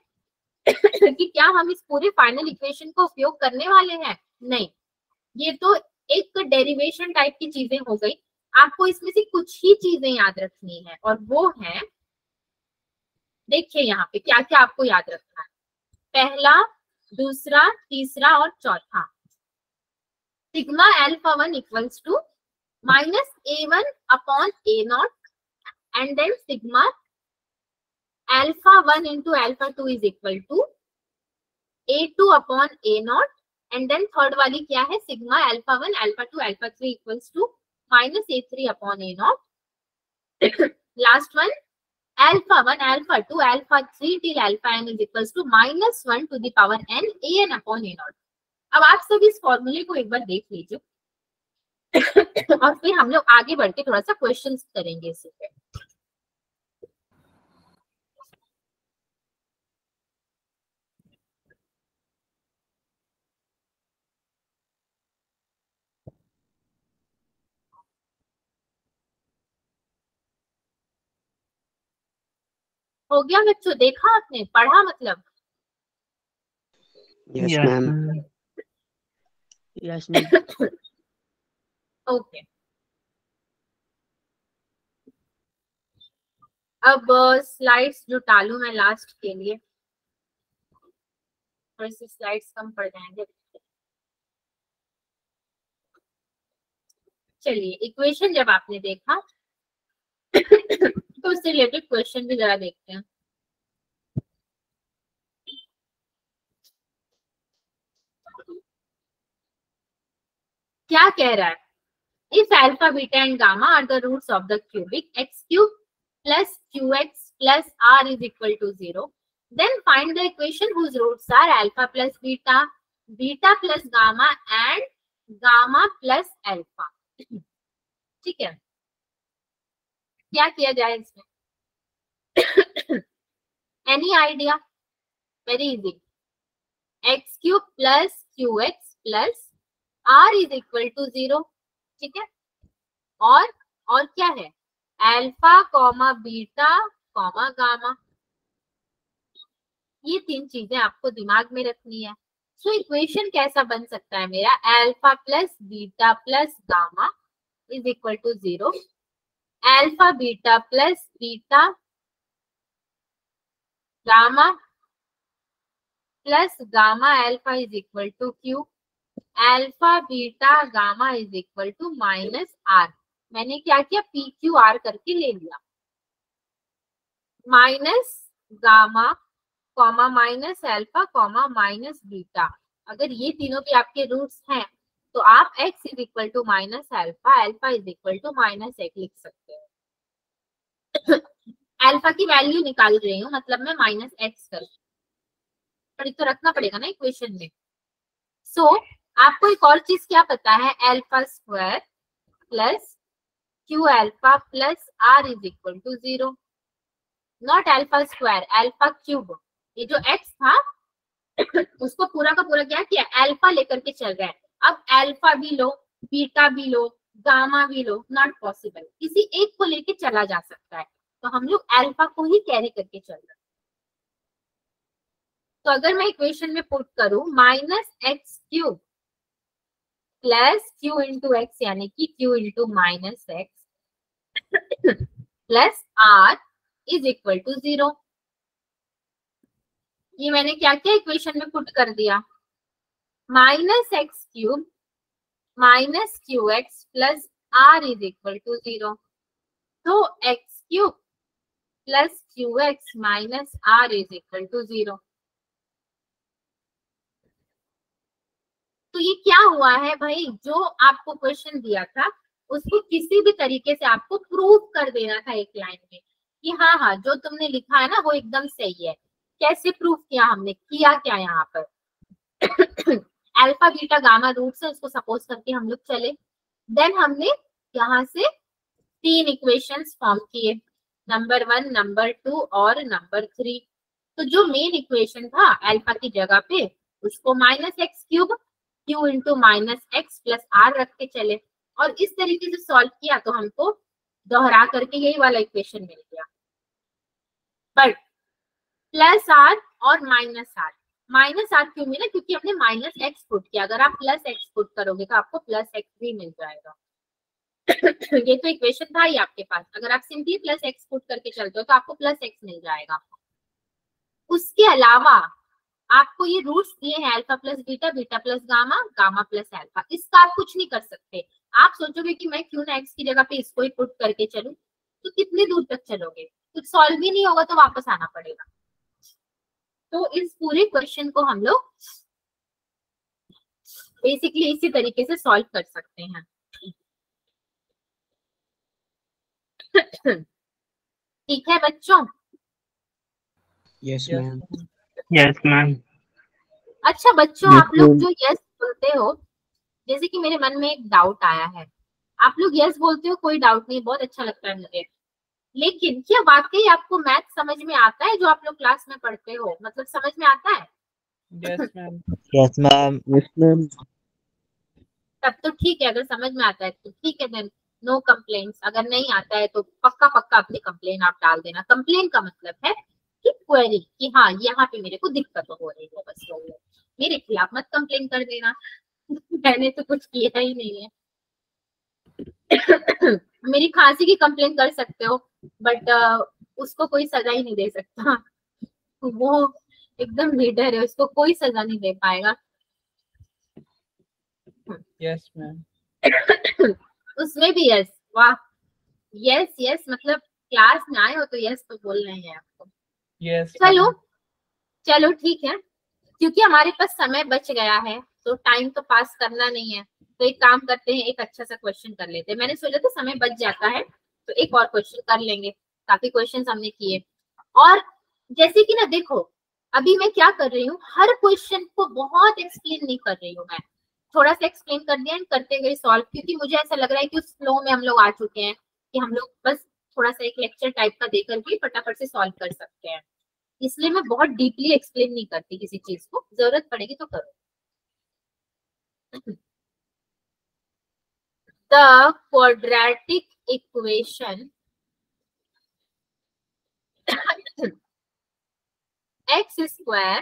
कि क्या हम इस पूरे फाइनल इक्वेशन को उपयोग करने वाले हैं? नहीं, ये तो एक डेरिवेशन टाइप की चीजें हो गई। आपको इसमें से कुछ ही चीजें याद रखनी है, और वो है, देखिए यहाँ पे क्या क्या आपको याद रखना है। पहला, दूसरा, तीसरा और चौथा। Sigma alpha 1 equals to minus a1 upon a0 and then sigma alpha 1 into alpha 2 is equal to a2 upon a0 and then third वाली क्या है, sigma alpha 1 alpha 2 alpha 3 equals to minus a3 upon a0। Last one, alpha 1 alpha 2 alpha 3 till alpha n is equals to minus 1 to the power n an upon a0। अब आप सब इस फॉर्मूले को एक बार देख लीजिए और फिर हम लोग आगे बढ़ के थोड़ा सा क्वेश्चंस करेंगे इसी पे। हो गया बच्चों, देखा आपने, पढ़ा मतलब? Yes ma'am. Yes ma'am. Okay, अब स्लाइड्स जो डालू मैं लास्ट के लिए, थोड़ी सी स्लाइड्स कम पड़ जाएंगे। चलिए, इक्वेशन जब आपने देखा तो उससे रिलेटेड क्वेश्चन भी जरा देखते हैं। क्या कह रहा है? If alpha beta and gamma are the roots of the cubic x cube plus qx plus r is equal to 0, then find the equation whose roots are alpha plus beta, beta plus gamma and gamma plus alpha. ठीक है, क्या किया जाए इसमें? Any idea? Very easy, x cube plus qx plus r is equal to 0। ठीक है, और क्या है? Alpha comma beta comma gamma. ये तीन चीजें आपको दिमाग में रखनी है। सो इक्वेशन कैसा बन सकता है मेरा? Alpha plus beta plus gamma is equal to 0, alpha beta plus beta gamma plus gamma alpha is equal to q, alpha beta gamma is equal to minus r। मैंने क्या किया? PQR करके ले लिया। Minus gamma comma minus alpha comma minus beta, अगर ये तीनों भी आपके रूट्स हैं तो आप x is equal to minus alpha, alpha is equal to minus x लिख सकते हो। अल्फा की वैल्यू निकाल रही हूँ, मतलब मैं माइनस x कर, पर तो रखना पड़ेगा ना इक्वेशन में। सो आपको एक और चीज क्या पता है? Alpha square plus q alpha plus r is equal to 0, not alpha square, alpha cube. ये जो x था उसको पूरा का पूरा क्या किया? अल्फा लेकर के चल रहा है। अब अल्फा भी लो, बीटा भी लो, गामा भी लो, नॉट पॉसिबल। किसी एक को लेके चला जा सकता है, तो हम लोग अल्फा को ही कैरी करके चल रहे हैं। तो अगर मैं इक्वेशन में पुट करूं minus x cube plus q into x, यानी कि q into minus x plus r is equal to 0, ये मैंने क्या किया? इक्वेशन में पुट कर दिया। Minus x cube minus q x plus r is equal to 0, तो x cube plus q x minus r is equal to 0। तो ये क्या हुआ है भाई? जो आपको क्वेश्चन दिया था उसको किसी भी तरीके से आपको प्रूव कर देना था एक लाइन में कि हाँ हाँ जो तुमने लिखा है ना वो एकदम सही है। कैसे प्रूफ किया हमने, किया क्या यहाँ पर अल्फा बीटा गामा रूट से उसको सपोज करके हम लोग चले, देन हमने यहाँ से 3 इक्वेशंस फॉर्म किए, नंबर 1, नंबर 2 और नंबर 3। तो जो मेन इक्वेशन था अल्फा की जगह पे उसको -x³ q into -x plus r रख के चले और इस तरीके से सॉल्व किया तो हमको दोहरा करके यही वाला इक्वेशन मिल गया। बट प्लस r और माइनस आर क्यों मिला, क्योंकि हमने -x पुट किया। अगर आप +x पुट करोगे तो आपको +x भी मिल जाएगा ये तो इक्वेशन था ही आपके पास, अगर आप सिंपली +x पुट करके चलते हो तो आपको +x मिल जाएगा। उसके अलावा आपको ये रूट्स दिए हैं alpha plus beta, beta plus gamma, gamma plus alpha, इसका आप कुछ नहीं कर सकते। आप सोचोगे कि मैं क्यों ना x की जगह पे इसको ही पुट करके चलूं, तो कितनी दूर तक चलोगे, कुछ सॉल्व भी नहीं होगा तो वापस आना पड़ेगा। तो इस पूरे क्वेश्चन को हम लोग बेसिकली इसी तरीके से सॉल्व कर सकते हैं ठीक है बच्चों? Yes ma'am. Yes ma'am. अच्छा बच्चों, आप लोग जो यस बोलते हो, जैसे कि मेरे मन में एक डाउट आया है, आप लोग यस बोलते हो कोई डाउट नहीं, बहुत अच्छा लगता है मुझे, लेकिन क्या वाकई आपको मैथ समझ में आता है जो आप लोग क्लास में पढ़ते हो, मतलब समझ में आता है? Yes ma'am. Yes ma'am. Yes ma'am. तब तो ठीक है, अगर समझ में आता है तो ठीक है, देन नो कंप्लेंट्स। अगर नहीं आता है तो पक्का पक्का अपनी कंप्लेन आप डाल देना। कंप्लेन का मतलब है कि क्वेरी, कि हाँ यहाँ पे मेरे को दिक्कत हो रही है, बस वो मेरे खिलाफ मत कंप्लेन कर देना मैंने तो कुछ किया ही नहीं है मेरी खांसी की कंप्लेन कर सकते हो, बट उसको कोई सजा ही नहीं दे सकता वो एकदम लीडर है, उसको कोई सजा नहीं दे पाएगा यस मैम। उसमें भी यस, वाह, यस यस, मतलब क्लास में आए हो तो यस तो बोल रहे हैं आपको। यस चलो चलो ठीक है, क्योंकि हमारे पास समय बच गया है तो टाइम तो पास करना नहीं है, तो एक काम करते हैं, एक अच्छा सा क्वेश्चन कर लेते हैं। मैंने सोचा था समय बच जाता है तो एक और क्वेश्चन कर लेंगे, काफी क्वेश्चन हमने किए। और जैसे कि ना देखो, अभी मैं क्या कर रही हूँ, हर क्वेश्चन को बहुत एक्सप्लेन नहीं कर रही हूँ मैं, थोड़ा सा एक्सप्लेन कर दिया एंड करते गए सॉल्व, क्योंकि मुझे ऐसा लग रहा है कि उस फ्लो में हम लोग आ चुके हैं कि हम लोग बस थोड़ा सा एक लेक्चर टाइप का देकर के फटाफट से सॉल्व कर सकते हैं। इसलिए मैं बहुत डीपली एक्सप्लेन नहीं करती किसी चीज को, जरूरत पड़ेगी तो करो। The quadratic equation x square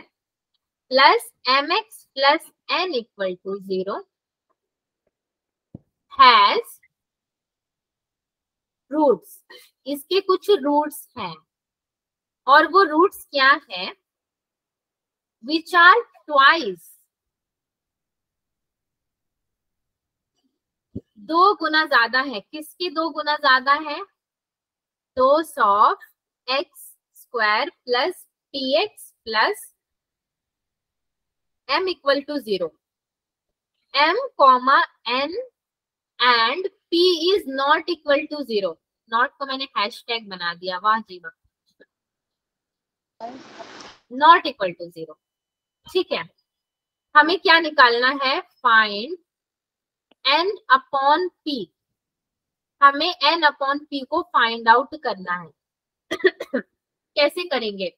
plus mx plus n equal to 0 has roots, इसके कुछ रूट्स हैं और वो रूट्स क्या है, विच आर ट्वाइस, 2 गुना ज्यादा है, किसके 2 गुना ज्यादा है, cos of x square plus px plus m equal to 0, m comma n and p is not equal to 0, not को मैंने हैशटैग बना दिया, वाह जी वाह, नॉट इक्वल टू 0। ठीक है, हमें क्या निकालना है, फाइंड n अपॉन p, हमें n अपॉन p को फाइंड आउट करना है कैसे करेंगे,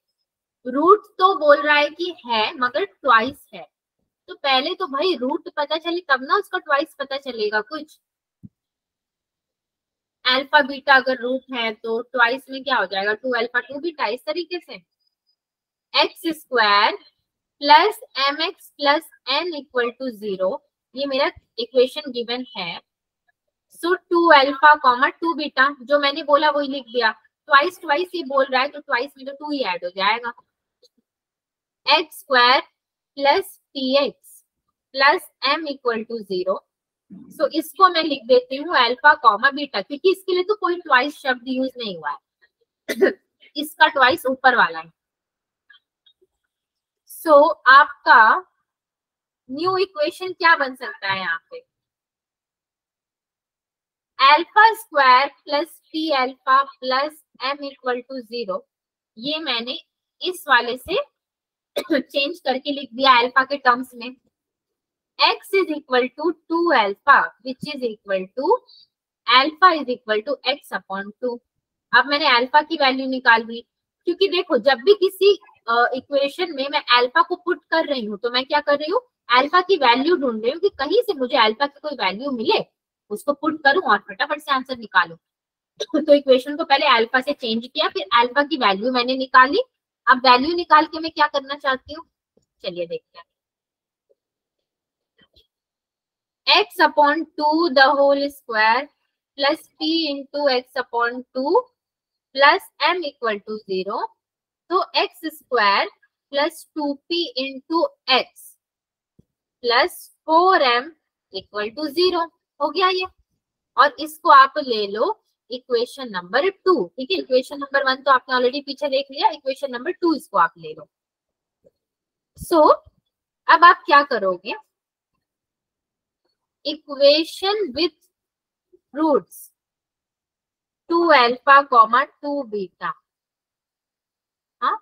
रूट तो बोल रहा है कि है मगर ट्वाइस है, तो पहले तो भाई रूट पता चले तब ना उसका ट्वाइस पता चलेगा कुछ। अल्फा बीटा अगर रूट है तो ट्वाइस में क्या हो जाएगा, 2 अल्फा 2 बीटा, इस तरीके से x square plus m x plus n equal to 0, ये मेरा इक्वेशन गिवन है। सो 2 अल्फा कॉमा 2 बीटा, जो मैंने बोला वही लिख दिया, ट्वाइस ट्वाइस ये बोल रहा है तो ट्वाइस में तो 2 ही ऐड हो जाएगा, x square plus p x plus m equal to 0। So इसको मैं लिख देती हूँ अल्फा कॉमा बीटा, क्योंकि इसके लिए तो कोई ट्वाइस शब्द यूज नहीं हुआ है इसका ट्वाइस ऊपर वाला है। सो आपका न्यू इक्वेशन क्या बन सकता है यहाँ पे, alpha square plus p alpha plus m equal to 0, ये मैंने इस वाले से चेंज करके लिख दिया अल्फा के टर्म्स में। x is equal to 2 alpha which is equal to alpha is equal to x upon 2। अब मैंने अल्फा की वैल्यू निकाल दी, क्योंकि देखो जब भी किसी इक्वेशन में मैं अल्फा को पुट कर रही हूँ तो मैं क्या कर रही हूँ, अल्फा की वैल्यू ढूंढ रही हूँ कि कहीं से मुझे अल्फा की कोई वैल्यू मिले, उसको पुट करूं और फटाफट से आंसर निकालूं। तो इक्वेशन को पहले अल्फा से चेंज किया, फिर अल्फा की वैल्यू मैंने निकाली। अब वैल्यू निकाल के मैं क्या करना चाहती हूँ, चलिए देखते हैं। x upon 2 the whole square plus p into x upon 2 plus m equal to 0, तो x square plus 2p into x plus 4m equal to 0 हो गया ये। और इसको आप ले लो इक्वेशन नंबर 2, ठीक है। इक्वेशन नंबर 1 तो आपने ऑलरेडी पीछे देख लिया, इक्वेशन नंबर 2 इसको आप ले लो। सो अब आप क्या करोगे, equation with roots 2 alpha comma 2 beta, हाँ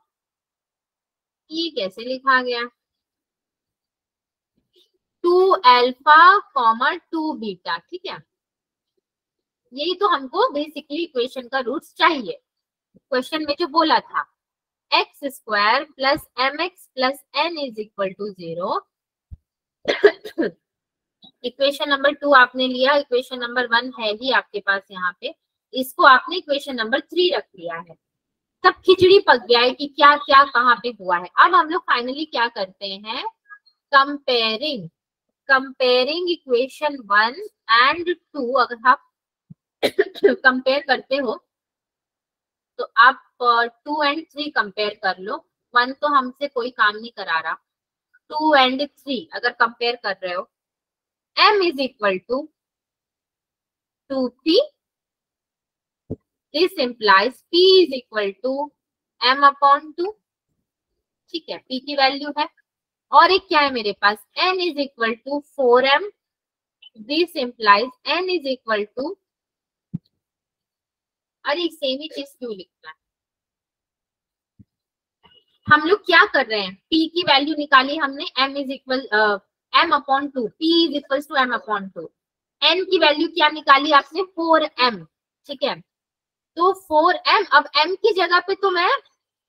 ये कैसे लिखा गया, 2 अल्फा कॉमा 2 बीटा, ठीक है। यही तो हमको बेसिकली इक्वेशन का रूट्स चाहिए। क्वेश्चन में जो बोला था x square plus m x plus n is equal to 0। Equation number 2 आपने लिया, इक्वेशन नंबर 1 है ही आपके पास यहाँ पे, इसको आपने इक्वेशन नंबर 3 रख लिया है। तब खिचड़ी पक गया है कि क्या क्या कहाँ पे हुआ है। अब हम लोग फाइनली क्या करते हैं, कंपेयरिंग इक्वेशन 1 एंड 2। अगर आप कंपेयर करते हो तो आप 2 एंड 3 कंपेयर कर लो। 1 तो हमसे कोई काम नहीं करा रहा, 2 एंड 3 अगर कंपेयर कर रहे हो, m is equal to 2p, this implies p is equal to m upon 2, ठीक है। p की वैल्यू है, और एक क्या है मेरे पास, n is equal to 4m, this implies n is equal to, अरे सेम ही चीज क्यों लिखना है। हम लोग क्या कर रहे हैं, p की वैल्यू निकाली हमने, m is equal m upon 2, p is equal to m upon 2। n की वैल्यू क्या निकाली आपने, 4m, ठीक है। तो 4m, अब m की जगह पे तो मैं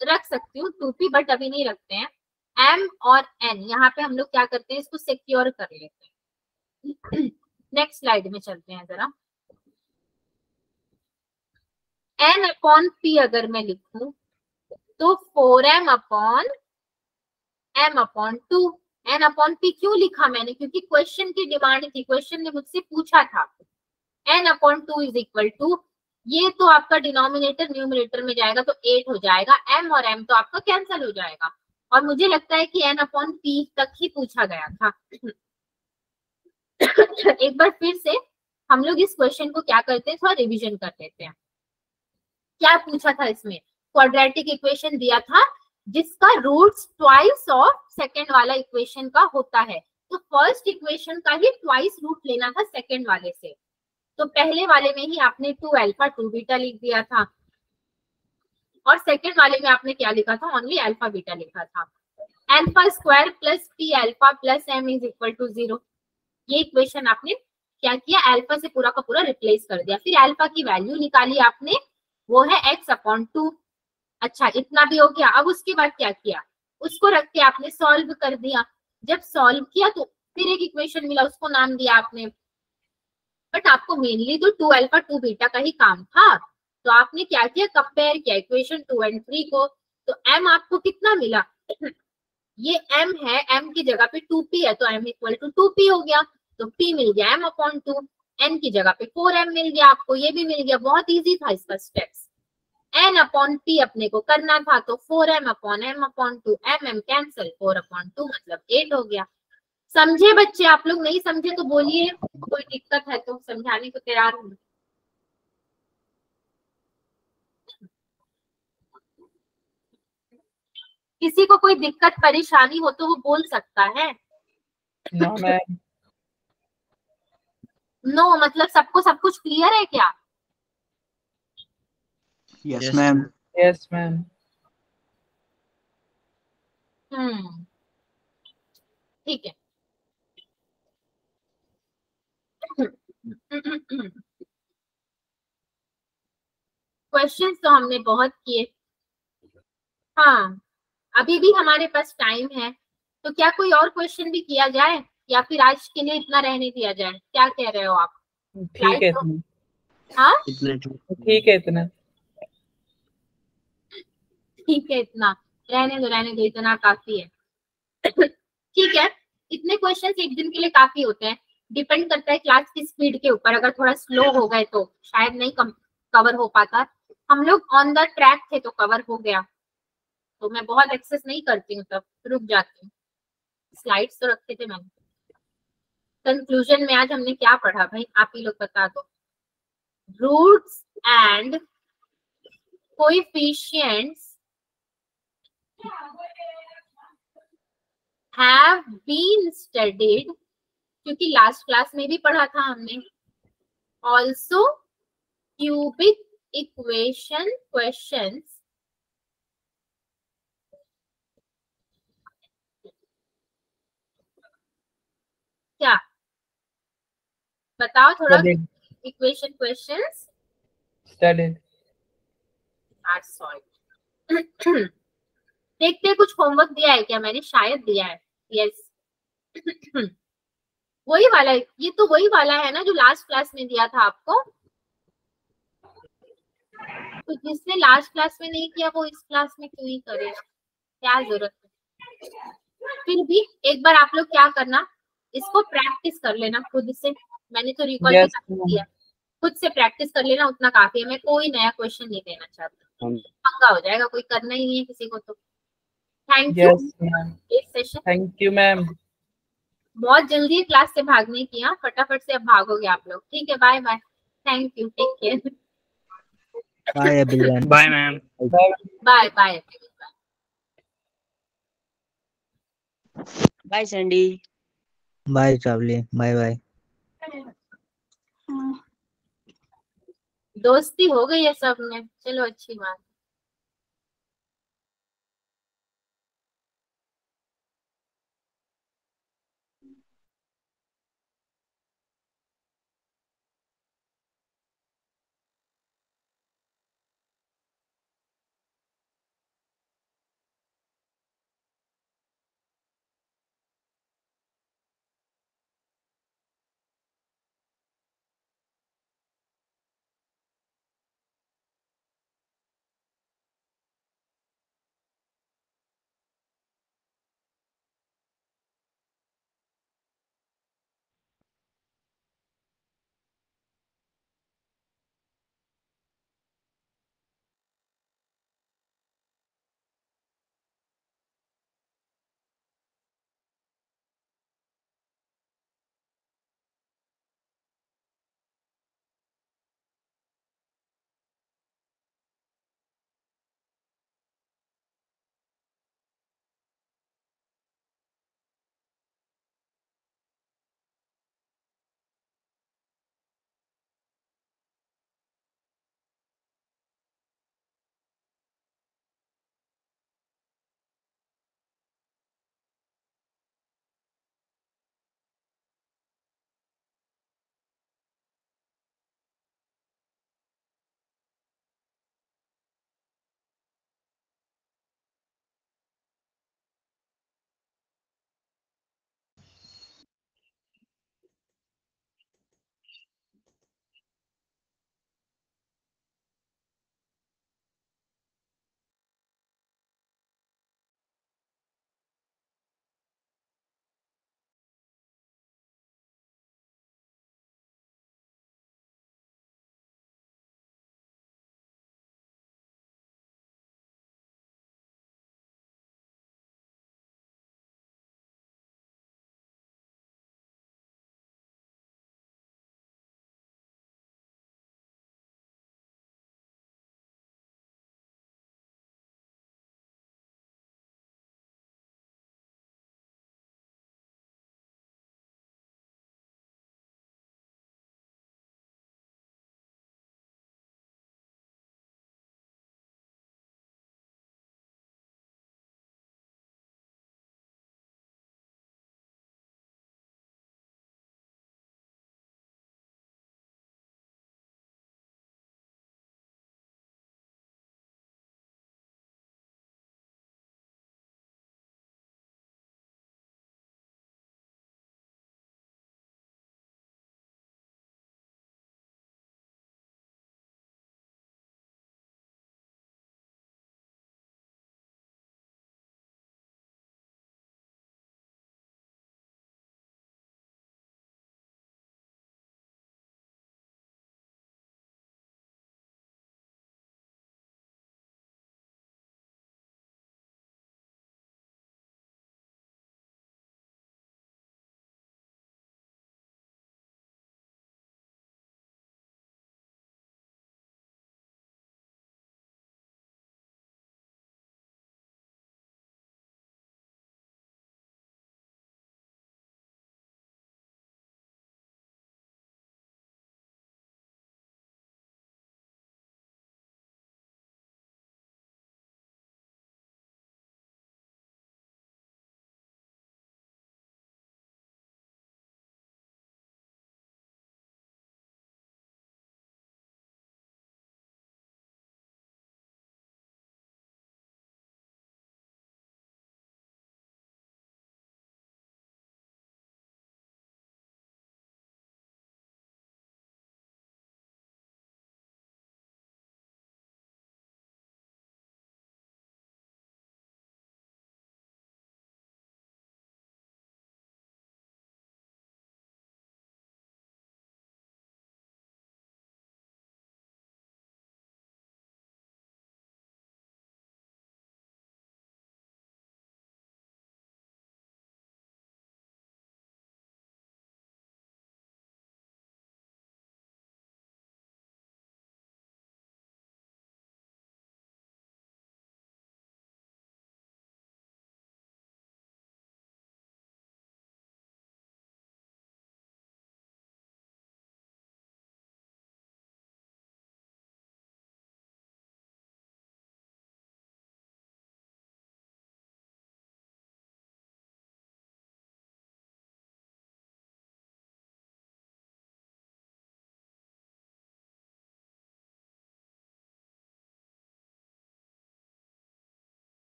रख सकती हूँ 2p, बट अभी नहीं रखते हैं। m और n यहाँ पे हम लोग क्या करते हैं, इसको सिक्योर कर लेते हैं। नेक्स्ट स्लाइड में चलते हैं जरा। n अपॉन p अगर मैं लिखूं तो 4m upon m upon 2। n upon p क्यों लिखा मैंने, क्योंकि क्वेश्चन की डिमांड थी, क्वेश्चन ने मुझसे पूछा था। n upon 2 is equal to, ये तो आपका डिनोमिनेटर न्यूमरेटर में जाएगा तो 8 हो जाएगा, m और m तो आपका कैंसिल हो जाएगा। और मुझे लगता है कि n अपॉन p तक ही पूछा गया था। एक बार फिर से हम लोग इस क्वेश्चन को क्या करते हैं, थोड़ा रिवीजन कर लेते हैं। क्या पूछा था इसमें, क्वाड्रेटिक इक्वेशन दिया था जिसका रूट्स ट्वाइस ऑफ सेकेंड वाला इक्वेशन का होता है। तो फर्स्ट इक्वेशन का ही ट्वाइस रूट लेना था सेकेंड वाले से। तो पहले वाले में ही आपने 2 अल्फा 2 बीटा लिख दिया था, और सेकेंड वाले में आपने क्या लिखा था, ओनली अल्फा बीटा लिखा था। Alpha square plus p alpha plus m is equal to 0, ये इक्वेशन आपने क्या किया, अल्फा से पूरा का पूरा रिप्लेस कर दिया। फिर अल्फा की वैल्यू निकाली आपने, वो है x अपॉन 2। अच्छा इतना भी हो गया। अब उसके बाद क्या किया, उसको रख के आपने सॉल्व कर दिया। जब सॉल्व किया तो फिर एक इक्वेशन मिला, उसको नाम दिया आपने। बट आपको मेनली तो 2 अल्फा 2 बीटा का ही काम था, तो आपने क्या किया, कंपेयर किया इक्वेशन 2 एंड 3 को। तो m आपको कितना मिला, ये m है, m की जगह पे 2p है तो m इक्वल टू 2p हो गया। तो p मिल गया m अपॉन 2, n की जगह पे 4m मिल गया आपको, ये भी मिल गया। बहुत इजी था इसका स्टेप्स। n अपॉन p अपने को करना था, तो 4m upon m upon 2, m cancel, 4 upon 2 मतलब 8 हो गया। समझे बच्चे, आप लोग नहीं समझे तो बोलिए, कोई दिक्कत है तो समझाने को तैयार हूँ। किसी को कोई दिक्कत परेशानी हो तो वो बोल सकता है। No ma'am. नो मतलब सबको सब कुछ क्लियर है क्या? Yes, ma'am. Yes, ma'am. ठीक है। क्वेश्चंस तो हमने बहुत किए। हाँ, अभी भी हमारे पास टाइम है, तो क्या कोई और क्वेश्चन भी किया जाए या फिर आज के लिए इतना रहने दिया जाए? क्या कह रहे हो आप? ठीक है इतना। हाँ, ठीक है इतना। ठीक है इतना, रहने दो, इतना काफी है। ठीक है, इतने क्वेश्चंस एक दिन के लिए काफी होते हैं। डिपेंड करता है क्लास की स्पीड के ऊपर। अगर थोड़ा स्लो हो गए तो शायद नहीं कवर हो पाता। हम लोग ऑन द ट्रैक थे तो कवर हो गया, तो मैं बहुत एक्सेस नहीं करती हूँ, तब रुक जाती हूँ। स्लाइड्स तो रखे थे मैंने। कंक्लूजन में आज हमने क्या पढ़ा भाई, आप ही लोग बता दो। Roots and coefficients have been studied, क्योंकि लास्ट क्लास में भी पढ़ा था हमने। Also cubic equation questions क्या बताओ थोड़ा। Equation questions studied are solved. देखते हैं कुछ होमवर्क दिया है क्या मैंने, शायद दिया है। यस वही वाला है, ये तो वही वाला है ना जो लास्ट क्लास में दिया था आपको। तो जिसने लास्ट क्लास में नहीं किया वो इस क्लास में क्यों ही करेगा, क्या जरूरत है। फिर भी एक बार आप लोग क्या करना, इसको प्रैक्टिस कर लेना खुद से। मैंने तो रिकॉल Yes, किया, खुद से प्रैक्टिस कर लेना, उतना काफी है। मैं कोई नया क्वेश्चन नहीं देना चाहता, पंगा हो जाएगा, कोई करना ही नहीं है किसी को। तो थैंक यू इस सेशन। Thank you ma'am. बहुत जल्दी क्लास से भागने की, हाँ फटाफट से अब भागोगे आप लोग। ठीक है, bye bye, thank you, take care, Bye everyone. Bye ma'am. Bye bye. Bye Sandy. Bye Chavli. Bye bye. दोस्ती हो गई है सब में, चलो अच्छी बात।